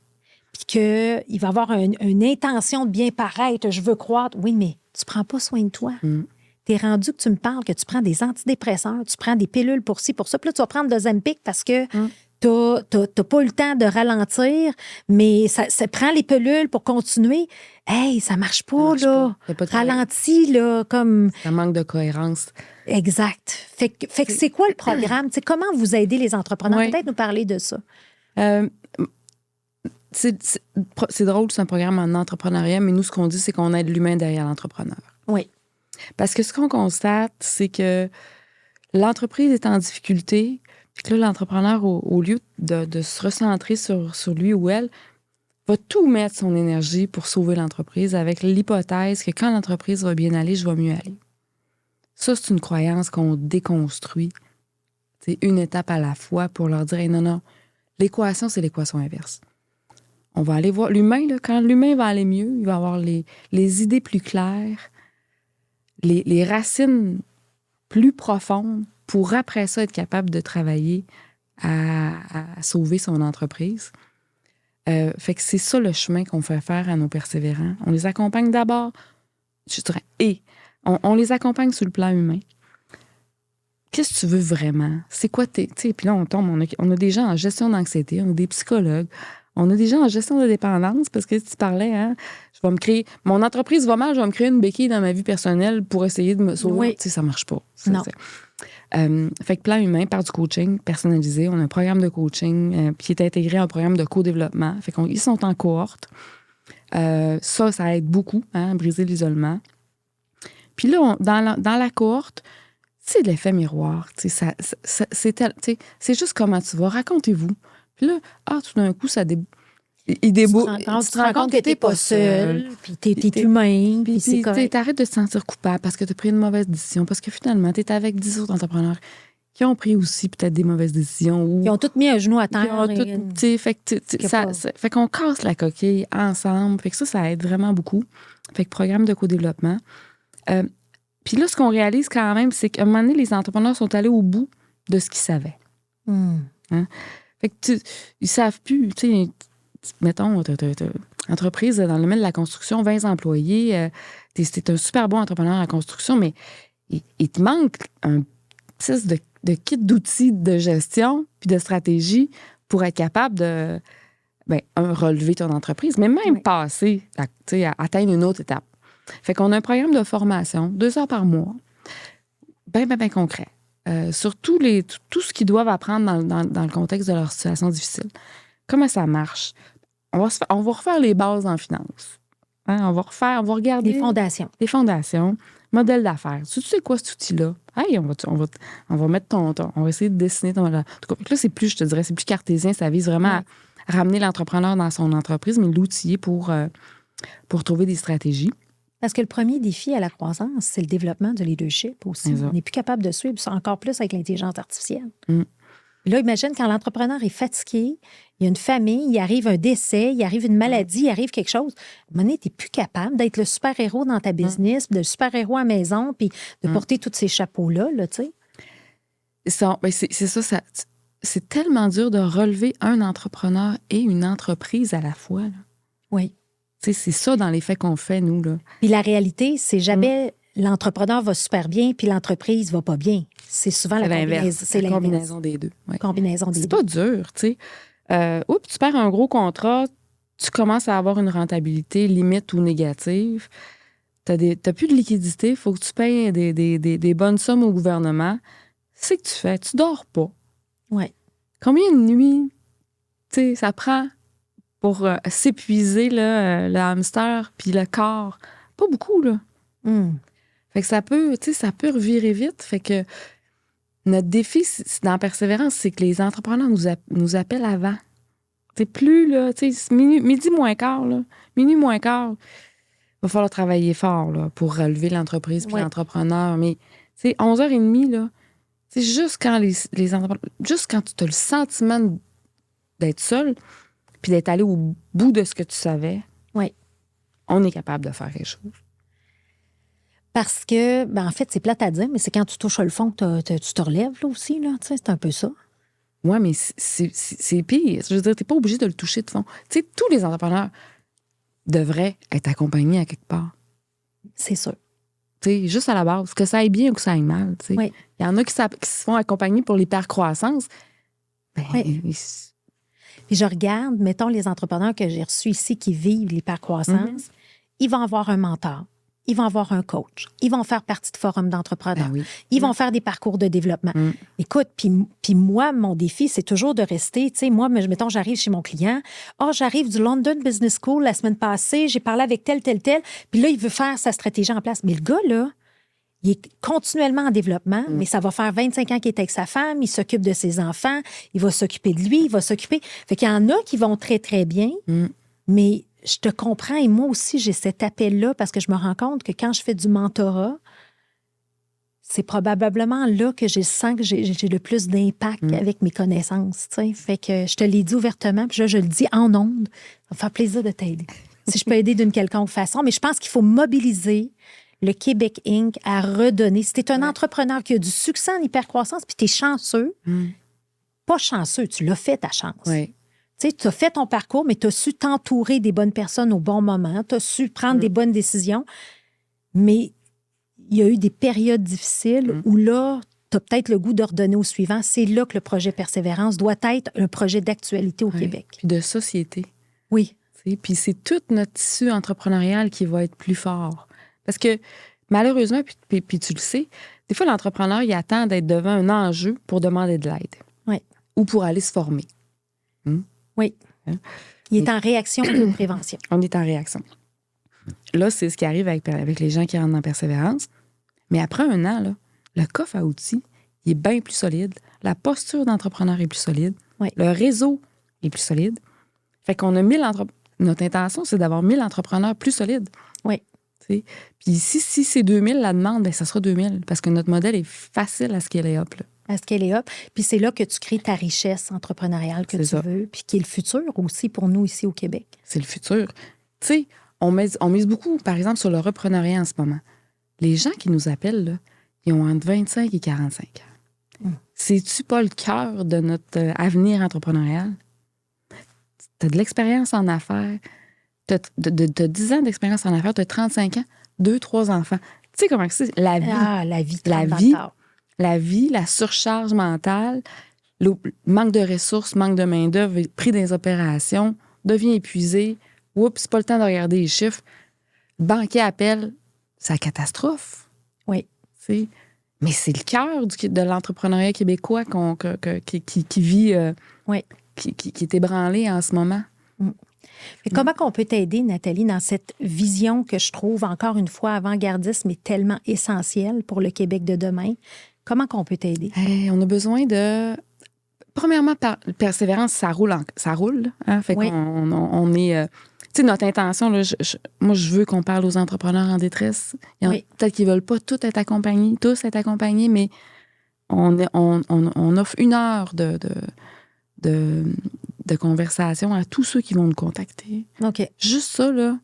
[SPEAKER 2] Puis qu'il va y avoir une intention de bien paraître, je veux croître. Oui, mais tu ne prends pas soin de toi. Tu es rendu que tu me parles que tu prends des antidépresseurs, tu prends des pilules pour ci, pour ça. Puis là, tu vas prendre de Ozempic parce que tu n'as pas eu le temps de ralentir, mais ça prend les pilules pour continuer. Hey, ça marche pas, là. Ralentis, là, comme...
[SPEAKER 1] Ça manque de cohérence.
[SPEAKER 2] Exact. Fait que c'est quoi le programme? T'sais, comment vous aidez les entrepreneurs?
[SPEAKER 1] Oui.
[SPEAKER 2] Peut-être nous parler de ça.
[SPEAKER 1] C'est drôle, c'est un programme en entrepreneuriat, mais nous, ce qu'on dit, c'est qu'on aide l'humain derrière l'entrepreneur.
[SPEAKER 2] Oui.
[SPEAKER 1] Parce que ce qu'on constate, c'est que l'entreprise est en difficulté, puis que là, l'entrepreneur, au lieu de se recentrer sur lui ou elle, va tout mettre son énergie pour sauver l'entreprise avec l'hypothèse que quand l'entreprise va bien aller, je vais mieux aller. Ça, c'est une croyance qu'on déconstruit. C'est une étape à la fois pour leur dire hey, non, l'équation, c'est l'équation inverse. On va aller voir l'humain, là, quand l'humain va aller mieux, il va avoir les idées plus claires, les racines plus profondes pour après ça être capable de travailler à sauver son entreprise. Fait que c'est ça le chemin qu'on fait faire à nos persévérants. On les accompagne d'abord, je dirais, on les accompagne sur le plan humain. Qu'est-ce que tu veux vraiment? C'est quoi tes... Tu sais, puis là, on a des gens en gestion d'anxiété, on a des psychologues, on a des gens en gestion de dépendance parce que tu parlais, hein, je vais me créer... Mon entreprise va mal, je vais me créer une béquille dans ma vie personnelle pour essayer de me sauver.
[SPEAKER 2] Oui.
[SPEAKER 1] Tu sais, ça marche pas.
[SPEAKER 2] Non.
[SPEAKER 1] Fait que plan humain, par du coaching personnalisé. On a un programme de coaching qui est intégré à un programme de co-développement. Fait qu'ils sont en cohorte. Ça aide beaucoup à briser l'isolement. Puis là, dans la cohorte, c'est de l'effet miroir. C'est juste comment tu vas. Racontez-vous. Puis là, tout d'un coup, ça débouche. Tu
[SPEAKER 2] te rends compte que t'es pas seul, puis t'es humain, puis c'est correct.
[SPEAKER 1] T'arrêtes de te sentir coupable parce que t'as pris une mauvaise décision, parce que finalement, t'es avec 10 autres entrepreneurs qui ont pris aussi peut-être des mauvaises décisions.
[SPEAKER 2] Ils ont tous mis un genou à terre.
[SPEAKER 1] Fait qu'on casse la coquille ensemble. Fait que ça aide vraiment beaucoup. Fait que programme de co-développement. Puis là, ce qu'on réalise quand même, c'est qu'à un moment donné, les entrepreneurs sont allés au bout de ce qu'ils savaient. Hein? Fait que ils savent plus, tu sais, mettons, entreprise dans le domaine de la construction, 20 employés, t'es un super bon entrepreneur en construction, mais il te manque un petit de kit d'outils de gestion puis de stratégie pour être capable de relever ton entreprise, mais même passer, à atteindre une autre étape. Fait qu'on a un programme de formation, 2 heures par mois, bien concret, sur tout ce qu'ils doivent apprendre dans le contexte de leur situation difficile. Comment ça marche? On va refaire les bases en finance. Hein? On va regarder...
[SPEAKER 2] Les fondations.
[SPEAKER 1] Modèle d'affaires. Tu sais quoi, cet outil-là? Hey, on va mettre on va essayer de dessiner ton... Là, c'est plus, je te dirais, c'est plus cartésien. Ça vise vraiment à ramener l'entrepreneur dans son entreprise, mais l'outiller pour trouver des stratégies.
[SPEAKER 2] Parce que le premier défi à la croissance, c'est le développement de leadership aussi. On n'est plus capable de suivre ça, encore plus avec l'intelligence artificielle. Là, imagine quand l'entrepreneur est fatigué, il y a une famille, il arrive un décès, il arrive une maladie, il arrive quelque chose. À un moment donné, tu n'es plus capable d'être le super-héros dans ta business, le super-héros à la maison, puis de porter tous ces chapeaux-là, là, tu sais.
[SPEAKER 1] C'est ça, c'est tellement dur de relever un entrepreneur et une entreprise à la fois. Là.
[SPEAKER 2] Oui.
[SPEAKER 1] C'est ça dans les faits qu'on fait, nous. Là.
[SPEAKER 2] Puis la réalité, c'est jamais l'entrepreneur va super bien puis l'entreprise va pas bien. C'est souvent la
[SPEAKER 1] combinaison des deux. Ouais.
[SPEAKER 2] C'est
[SPEAKER 1] pas dur, tu sais. Tu perds un gros contrat, tu commences à avoir une rentabilité limite ou négative. T'as plus de liquidité, il faut que tu payes des bonnes sommes au gouvernement. C'est que tu fais, tu dors pas.
[SPEAKER 2] Oui.
[SPEAKER 1] Combien de nuits, tu sais, ça prend pour s'épuiser, le hamster puis le corps? Pas beaucoup, là. Fait que ça peut revirer vite. Fait que notre défi dans Persévérance, c'est que les entrepreneurs nous appellent avant. C'est plus, là, tu sais, midi moins quart, là. Minuit moins quart, il va falloir travailler fort, là, pour relever l'entreprise puis l'entrepreneur. Mais, tu sais, 11h30, là, c'est juste quand les entrepreneurs... Juste quand tu as le sentiment d'être seul puis d'être allé au bout de ce que tu savais, on est capable de faire quelque chose.
[SPEAKER 2] Parce que, en fait, c'est plate à dire, mais c'est quand tu touches le fond que tu te relèves, là, aussi, là. Tu sais, c'est un peu ça.
[SPEAKER 1] Oui, mais c'est pire. Je veux dire, t'es pas obligé de le toucher de fond. Tu sais, tous les entrepreneurs devraient être accompagnés à quelque part.
[SPEAKER 2] C'est sûr.
[SPEAKER 1] Tu sais, juste à la base, que ça aille bien ou que ça aille mal. Tu sais. Il y en a qui se font accompagner pour l'hypercroissance.
[SPEAKER 2] Puis je regarde, mettons, les entrepreneurs que j'ai reçus ici qui vivent l'hypercroissance, ils vont avoir un mentor, ils vont avoir un coach, ils vont faire partie de forums d'entrepreneurs, ils vont faire des parcours de développement. Écoute, puis moi, mon défi, c'est toujours de rester, tu sais, moi, mettons, j'arrive chez mon client, j'arrive du London Business School la semaine passée, j'ai parlé avec tel, puis là, il veut faire sa stratégie en place. Mais le gars, là, il est continuellement en développement, mais ça va faire 25 ans qu'il est avec sa femme, il s'occupe de ses enfants, il va s'occuper de lui, il va s'occuper... Fait qu'il y en a qui vont très, très bien, mais je te comprends et moi aussi, j'ai cet appel-là parce que je me rends compte que quand je fais du mentorat, c'est probablement là que je sens que j'ai le plus d'impact avec mes connaissances, tu sais. Fait que je te l'ai dit ouvertement, puis là, je le dis en ondes. Ça me fait plaisir de t'aider. Si je peux aider d'une quelconque façon, mais je pense qu'il faut mobiliser le Québec Inc. à redonner. Si tu es un entrepreneur qui a du succès en hypercroissance, puis tu es chanceux, pas chanceux, tu l'as fait ta chance. Tu sais, tu as fait ton parcours, mais tu as su t'entourer des bonnes personnes au bon moment, tu as su prendre des bonnes décisions, mais il y a eu des périodes difficiles où là, tu as peut-être le goût de redonner au suivant. C'est là que le projet Persévérance doit être un projet d'actualité au Québec.
[SPEAKER 1] Puis de société.
[SPEAKER 2] Oui.
[SPEAKER 1] Puis c'est tout notre tissu entrepreneurial qui va être plus fort. Parce que, malheureusement, puis tu le sais, des fois, l'entrepreneur, il attend d'être devant un enjeu pour demander de l'aide.
[SPEAKER 2] Oui.
[SPEAKER 1] Ou pour aller se former.
[SPEAKER 2] Oui. Il est en réaction et de prévention.
[SPEAKER 1] On est en réaction. Là, c'est ce qui arrive avec les gens qui rentrent dans Persévérance. Mais après un an, là, le coffre à outils, il est bien plus solide. La posture d'entrepreneur est plus solide. Le réseau est plus solide. Fait qu'on a 1000 entrepreneurs. Notre intention, c'est d'avoir 1000 entrepreneurs plus solides.
[SPEAKER 2] Oui.
[SPEAKER 1] Puis si c'est 2000 la demande, bien, ça sera 2000 parce que notre modèle est facile à scaler up. Là.
[SPEAKER 2] À scaler up. Puis c'est là que tu crées ta richesse entrepreneuriale que tu veux, puis qui est le futur aussi pour nous ici au Québec. C'est
[SPEAKER 1] le futur. Tu sais, on mise beaucoup, par exemple, sur le repreneuriat en ce moment. Les gens qui nous appellent, là, ils ont entre 25 et 45 ans. C'est-tu pas le cœur de notre avenir entrepreneurial? Tu as de l'expérience en affaires. Tu as 10 ans d'expérience en affaires, tu as 35 ans, 2-3 enfants. Tu sais comment c'est? La vie. La vie, la surcharge mentale, le manque de ressources, manque de main-d'œuvre, prix des opérations, devient épuisé. Oups, c'est pas le temps de regarder les chiffres. Banquier appelle, c'est la catastrophe.
[SPEAKER 2] Oui.
[SPEAKER 1] T'sais. Mais c'est le cœur de l'entrepreneuriat québécois qui vit, qui est ébranlé en ce moment.
[SPEAKER 2] Mais comment on peut t'aider, Nathalie, dans cette vision que je trouve, encore une fois, avant-gardiste, mais tellement essentielle pour le Québec de demain? Comment on peut t'aider?
[SPEAKER 1] On a besoin de... Premièrement, Persévérance, ça roule. Hein? Fait qu'on est... tu sais, notre intention, là, moi, je veux qu'on parle aux entrepreneurs en détresse. Peut-être qu'ils ne veulent pas tous être accompagnés, mais on offre 1 heure de conversation à tous ceux qui vont nous contacter.
[SPEAKER 2] OK.
[SPEAKER 1] Juste ça, là,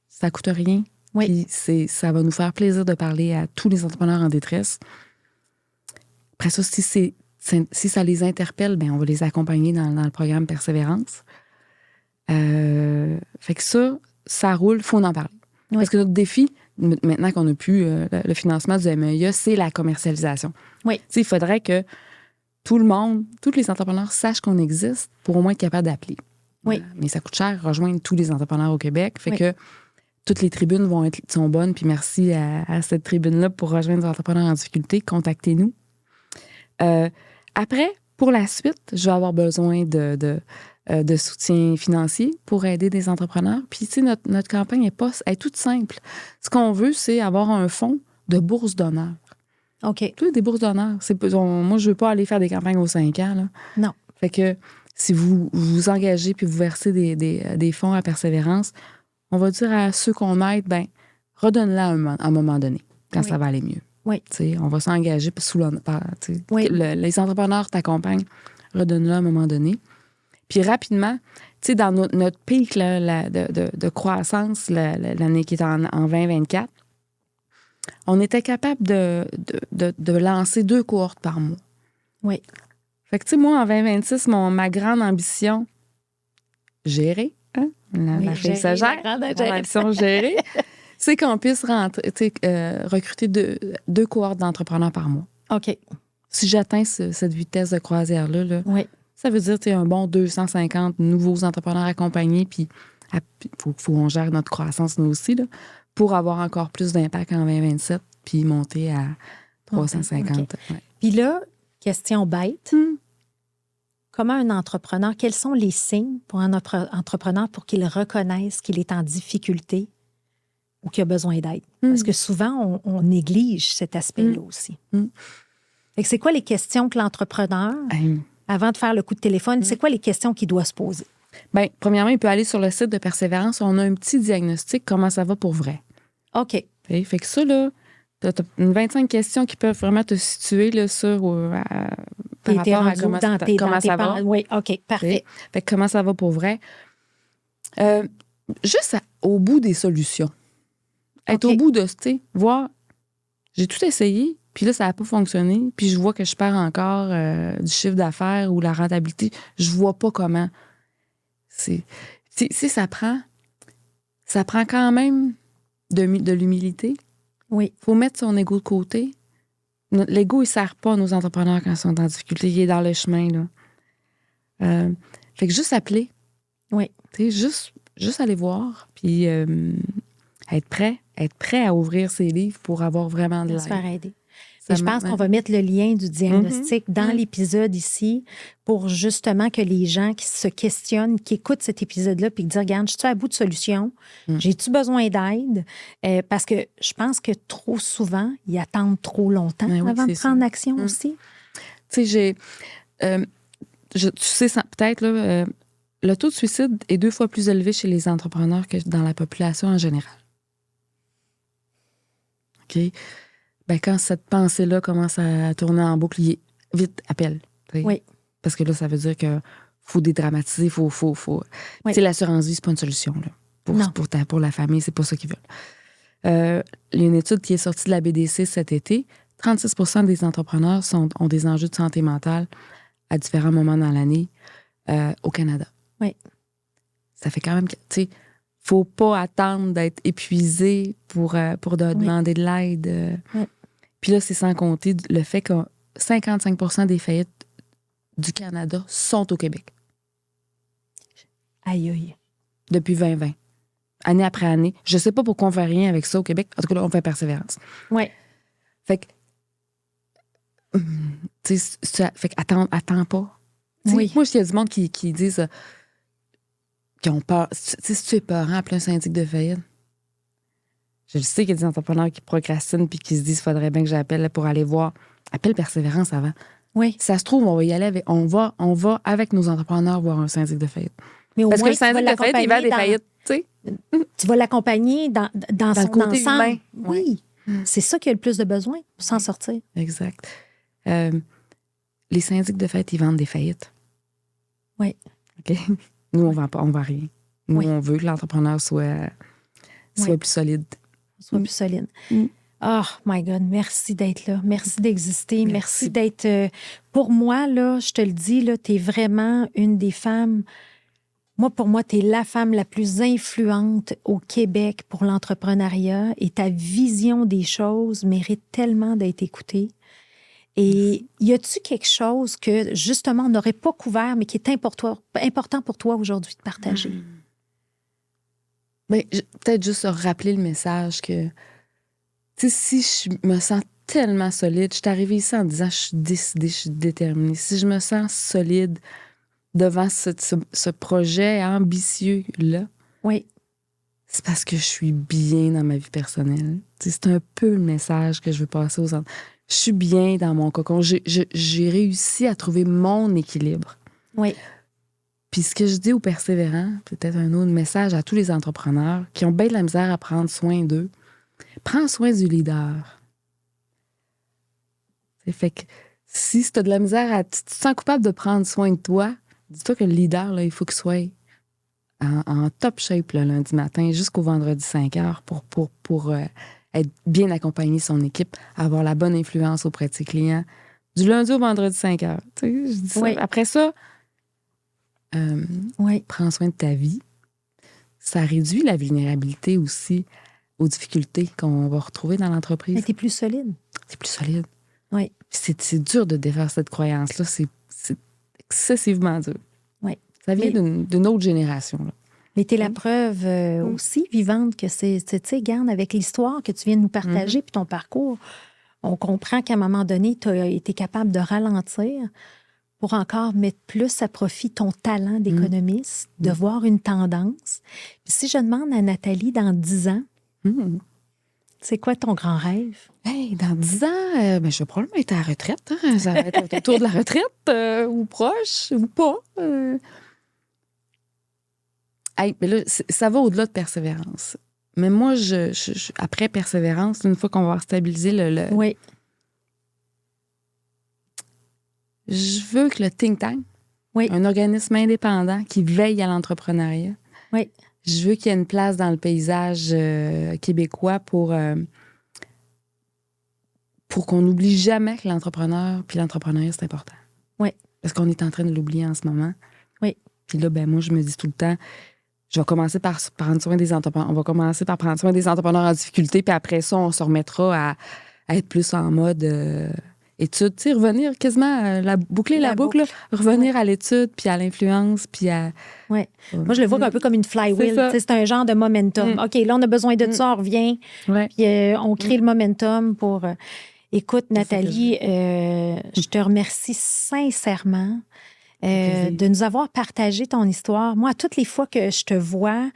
[SPEAKER 1] ça coûte rien.
[SPEAKER 2] Oui.
[SPEAKER 1] Puis ça va nous faire plaisir de parler à tous les entrepreneurs en détresse. Après ça, si ça les interpelle, bien, on va les accompagner dans le programme Persévérance. Fait que ça roule, il faut en parler. Oui. Parce que notre défi, maintenant qu'on n'a plus le financement du MEIA, c'est la commercialisation.
[SPEAKER 2] Oui.
[SPEAKER 1] Il faudrait que tout le monde, tous les entrepreneurs sachent qu'on existe pour au moins être capable d'appeler.
[SPEAKER 2] Oui.
[SPEAKER 1] Mais ça coûte cher rejoindre tous les entrepreneurs au Québec. Fait que toutes les tribunes sont bonnes. Puis merci à cette tribune-là pour rejoindre les entrepreneurs en difficulté. Contactez-nous. Après, pour la suite, je vais avoir besoin de soutien financier pour aider des entrepreneurs. Puis, tu sais, notre campagne est toute simple. Ce qu'on veut, c'est avoir un fonds de bourse d'honneur.
[SPEAKER 2] OK.
[SPEAKER 1] Des bourses d'honneur. Moi, je veux pas aller faire des campagnes aux 5 ans. Là.
[SPEAKER 2] Non.
[SPEAKER 1] Fait que si vous vous engagez puis vous versez des fonds à Persévérance, on va dire à ceux qu'on aide, ben redonne-la à un moment donné, quand ça va aller mieux.
[SPEAKER 2] Oui.
[SPEAKER 1] T'sais, on va s'engager les entrepreneurs t'accompagnent, redonne-la à un moment donné. Puis rapidement, dans notre pic là, de croissance, l'année qui est en 2024, on était capable de lancer 2 cohortes par mois.
[SPEAKER 2] Oui.
[SPEAKER 1] Fait que, moi, en 2026, ma grande ambition, gérer, hein? La fille se gère, mon ambition gérer, c'est qu'on puisse recruter 2 cohortes d'entrepreneurs par mois.
[SPEAKER 2] OK.
[SPEAKER 1] Si j'atteins cette vitesse de croisière-là,
[SPEAKER 2] oui.
[SPEAKER 1] Ça veut dire un bon 250 nouveaux entrepreneurs accompagnés, puis il faut qu'on gère notre croissance, nous aussi, là, pour avoir encore plus d'impact en 2027, puis monter à 350.
[SPEAKER 2] Okay.
[SPEAKER 1] Ouais.
[SPEAKER 2] Puis là, question bête. Comment un entrepreneur, quels sont les signes pour un entrepreneur pour qu'il reconnaisse qu'il est en difficulté ou qu'il a besoin d'aide? Parce que souvent, on néglige cet aspect-là aussi. Fait que c'est quoi les questions que l'entrepreneur... Avant de faire le coup de téléphone, c'est quoi les questions qu'il doit se poser?
[SPEAKER 1] Bien, premièrement, il peut aller sur le site de Persévérance. On a un petit diagnostic, comment ça va pour vrai.
[SPEAKER 2] OK.
[SPEAKER 1] Fait que ça, là, tu as une 25 questions qui peuvent vraiment te situer là, sur par rapport à comment ça va.
[SPEAKER 2] Oui, OK, parfait.
[SPEAKER 1] Fait que comment ça va pour vrai. Juste au bout des solutions. Être au bout de, voir, j'ai tout essayé, puis là, ça n'a pas fonctionné. Puis je vois que je perds encore du chiffre d'affaires ou la rentabilité. Je vois pas comment. Ça prend quand même de l'humilité.
[SPEAKER 2] Oui.
[SPEAKER 1] Il faut mettre son ego de côté. L'ego, il ne sert pas à nos entrepreneurs quand ils sont en difficulté. Il est dans le chemin, là. Fait que juste appeler.
[SPEAKER 2] Oui.
[SPEAKER 1] Juste aller voir. Puis être prêt à ouvrir ses livres pour avoir vraiment de l'aide.
[SPEAKER 2] Se faire aider. Et je pense qu'on va mettre le lien du diagnostic dans l'épisode ici pour justement que les gens qui se questionnent, qui écoutent cet épisode-là puis qui disent, regarde, je suis à bout de solution, j'ai-tu besoin d'aide? Parce que je pense que trop souvent, ils attendent trop longtemps avant de prendre action aussi.
[SPEAKER 1] Tu sais, tu sais peut-être, là, le taux de suicide est 2 fois plus élevé chez les entrepreneurs que dans la population en général. OK? Ben, quand cette pensée-là commence à tourner en boucle, vite, appelle.
[SPEAKER 2] Oui.
[SPEAKER 1] Parce que là, ça veut dire qu'il faut dédramatiser, faut.
[SPEAKER 2] Oui.
[SPEAKER 1] Tu sais, l'assurance-vie, c'est pas une solution. Là. Pour la famille, c'est pas ça qu'ils veulent. Il y a une étude qui est sortie de la BDC cet été. 36 des entrepreneurs ont des enjeux de santé mentale à différents moments dans l'année au Canada.
[SPEAKER 2] Oui.
[SPEAKER 1] Ça fait quand même... Tu sais, faut pas attendre d'être épuisé pour demander de l'aide.
[SPEAKER 2] Oui.
[SPEAKER 1] Puis là, c'est sans compter le fait que 55 des faillites du Canada sont au Québec.
[SPEAKER 2] Aïe, aïe.
[SPEAKER 1] Depuis 2020. Année après année. Je sais pas pourquoi on fait rien avec ça au Québec. En tout cas, là, on fait Persévérance.
[SPEAKER 2] Oui.
[SPEAKER 1] Fait que... Tu sais, attends pas. T'sais,
[SPEAKER 2] oui.
[SPEAKER 1] Moi, il y a du monde qui disent... qui ont peur. Si tu es peurant, appeler un syndic de faillite. Je le sais qu'il y a des entrepreneurs qui procrastinent puis qui se disent, il faudrait bien que j'appelle pour aller voir. Appelle Persévérance avant.
[SPEAKER 2] Oui.
[SPEAKER 1] Si ça se trouve, on va y aller on va avec nos entrepreneurs voir un syndic de faillite.
[SPEAKER 2] Mais au
[SPEAKER 1] Parce
[SPEAKER 2] moins,
[SPEAKER 1] que le syndic de faillite, il va à des faillites, tu sais.
[SPEAKER 2] Tu vas l'accompagner dans son
[SPEAKER 1] côté
[SPEAKER 2] ensemble.
[SPEAKER 1] humain.
[SPEAKER 2] Oui. C'est ça qui a le plus de besoin pour s'en sortir.
[SPEAKER 1] Exact. Les syndics de faillite, ils vendent des faillites.
[SPEAKER 2] Oui.
[SPEAKER 1] OK? Nous, on vend rien. Nous, on veut que l'entrepreneur soit plus solide.
[SPEAKER 2] Soit plus solide. Oh my God, merci d'être là. Merci d'exister. Merci d'être... pour moi, là, je te le dis, là, t'es vraiment une des femmes... Pour moi, t'es la femme la plus influente au Québec pour l'entrepreneuriat et ta vision des choses mérite tellement d'être écoutée. Et y a-tu quelque chose que, justement, on n'aurait pas couvert, mais qui est important pour toi aujourd'hui de partager?
[SPEAKER 1] Bien, peut-être juste rappeler le message que, tu sais, si je me sens tellement solide, je suis arrivée ici en disant je suis décidée, je suis déterminée. Si je me sens solide devant ce projet ambitieux-là,
[SPEAKER 2] oui,
[SPEAKER 1] c'est parce que je suis bien dans ma vie personnelle. Tu sais, c'est un peu le message que je veux passer aux autres. Je suis bien dans mon cocon. J'ai réussi à trouver mon équilibre.
[SPEAKER 2] Oui.
[SPEAKER 1] Puis ce que je dis aux persévérants, peut-être un autre message à tous les entrepreneurs qui ont bien de la misère à prendre soin d'eux, prends soin du leader. Fait que si tu as de la misère tu te sens coupable de prendre soin de toi, dis-toi que le leader, là, il faut qu'il soit en top shape le lundi matin jusqu'au vendredi 5 heures pour être bien accompagné de son équipe, avoir la bonne influence auprès de ses clients. Du lundi au vendredi 5 heures. Tu sais, je dis ça.
[SPEAKER 2] Oui.
[SPEAKER 1] Après ça, prends soin de ta vie. Ça réduit la vulnérabilité aussi aux difficultés qu'on va retrouver dans l'entreprise.
[SPEAKER 2] Mais t'es plus solide.
[SPEAKER 1] C'est plus solide.
[SPEAKER 2] Oui.
[SPEAKER 1] C'est dur de défaire cette croyance-là. C'est excessivement dur.
[SPEAKER 2] Oui.
[SPEAKER 1] Ça vient d'une autre génération. Là.
[SPEAKER 2] Mais t'es la preuve aussi vivante que tu sais, Garde, avec l'histoire que tu viens de nous partager, puis ton parcours, on comprend qu'à un moment donné, tu as été capable de ralentir pour encore mettre plus à profit ton talent d'économiste, de voir une tendance. Puis si je demande à Nathalie, dans 10 ans, c'est quoi ton grand rêve?
[SPEAKER 1] Hey, dans 10 ans, je vais probablement être à la retraite. Hein? Ça va être autour de la retraite, ou proche, ou pas. Hey, mais là, ça va au-delà de persévérance. Mais moi, après persévérance, une fois qu'on va avoir stabilisé le...
[SPEAKER 2] Oui.
[SPEAKER 1] Je veux que le think tank,
[SPEAKER 2] oui.
[SPEAKER 1] un organisme indépendant qui veille à l'entrepreneuriat,
[SPEAKER 2] oui.
[SPEAKER 1] Je veux qu'il y ait une place dans le paysage québécois pour qu'on n'oublie jamais que l'entrepreneur puis l'entrepreneuriat, c'est important.
[SPEAKER 2] Oui.
[SPEAKER 1] Parce qu'on est en train de l'oublier en ce moment.
[SPEAKER 2] Oui.
[SPEAKER 1] Puis là, moi, je me dis tout le temps, je vais commencer par prendre soin des entrepreneurs. On va commencer par prendre soin des entrepreneurs en difficulté, puis après ça, on se remettra à être plus en mode étude. Tu sais, revenir quasiment, boucler la boucle. Là, revenir à l'étude, puis à l'influence, puis à...
[SPEAKER 2] Oui. Moi, je le vois un peu comme une flywheel. C'est un genre de momentum. OK, là, on a besoin de ça, on revient.
[SPEAKER 1] Ouais.
[SPEAKER 2] Puis on crée le momentum pour... Écoute, Nathalie, je te remercie sincèrement de nous avoir partagé ton histoire. Moi, toutes les fois que je te vois,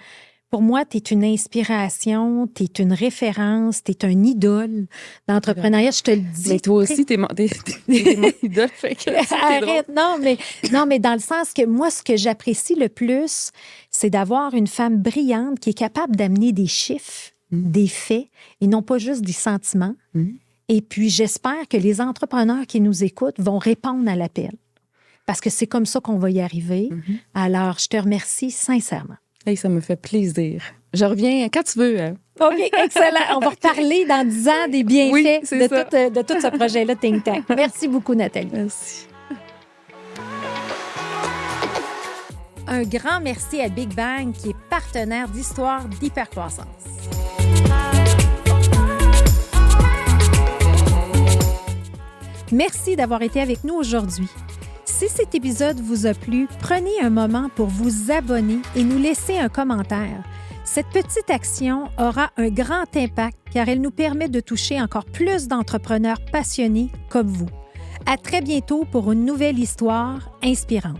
[SPEAKER 2] pour moi, tu es une inspiration, tu es une référence, tu es un idole d'entrepreneuriat, je te le dis.
[SPEAKER 1] Mais toi aussi, t'es mon idole. Fait que
[SPEAKER 2] arrête, non, mais dans le sens que moi, ce que j'apprécie le plus, c'est d'avoir une femme brillante qui est capable d'amener des chiffres, des faits, et non pas juste des sentiments. Et puis, j'espère que les entrepreneurs qui nous écoutent vont répondre à l'appel. Parce que c'est comme ça qu'on va y arriver. Alors, je te remercie sincèrement.
[SPEAKER 1] Hey, ça me fait plaisir. Je reviens quand tu veux. Hein.
[SPEAKER 2] OK, excellent. On va reparler dans 10 ans des bienfaits de tout ce projet-là, Think Tank. Merci beaucoup, Nathalie.
[SPEAKER 1] Merci.
[SPEAKER 2] Un grand merci à Big Bang, qui est partenaire d'Histoire d'hypercroissance. Merci d'avoir été avec nous aujourd'hui. Si cet épisode vous a plu, prenez un moment pour vous abonner et nous laisser un commentaire. Cette petite action aura un grand impact car elle nous permet de toucher encore plus d'entrepreneurs passionnés comme vous. À très bientôt pour une nouvelle histoire inspirante.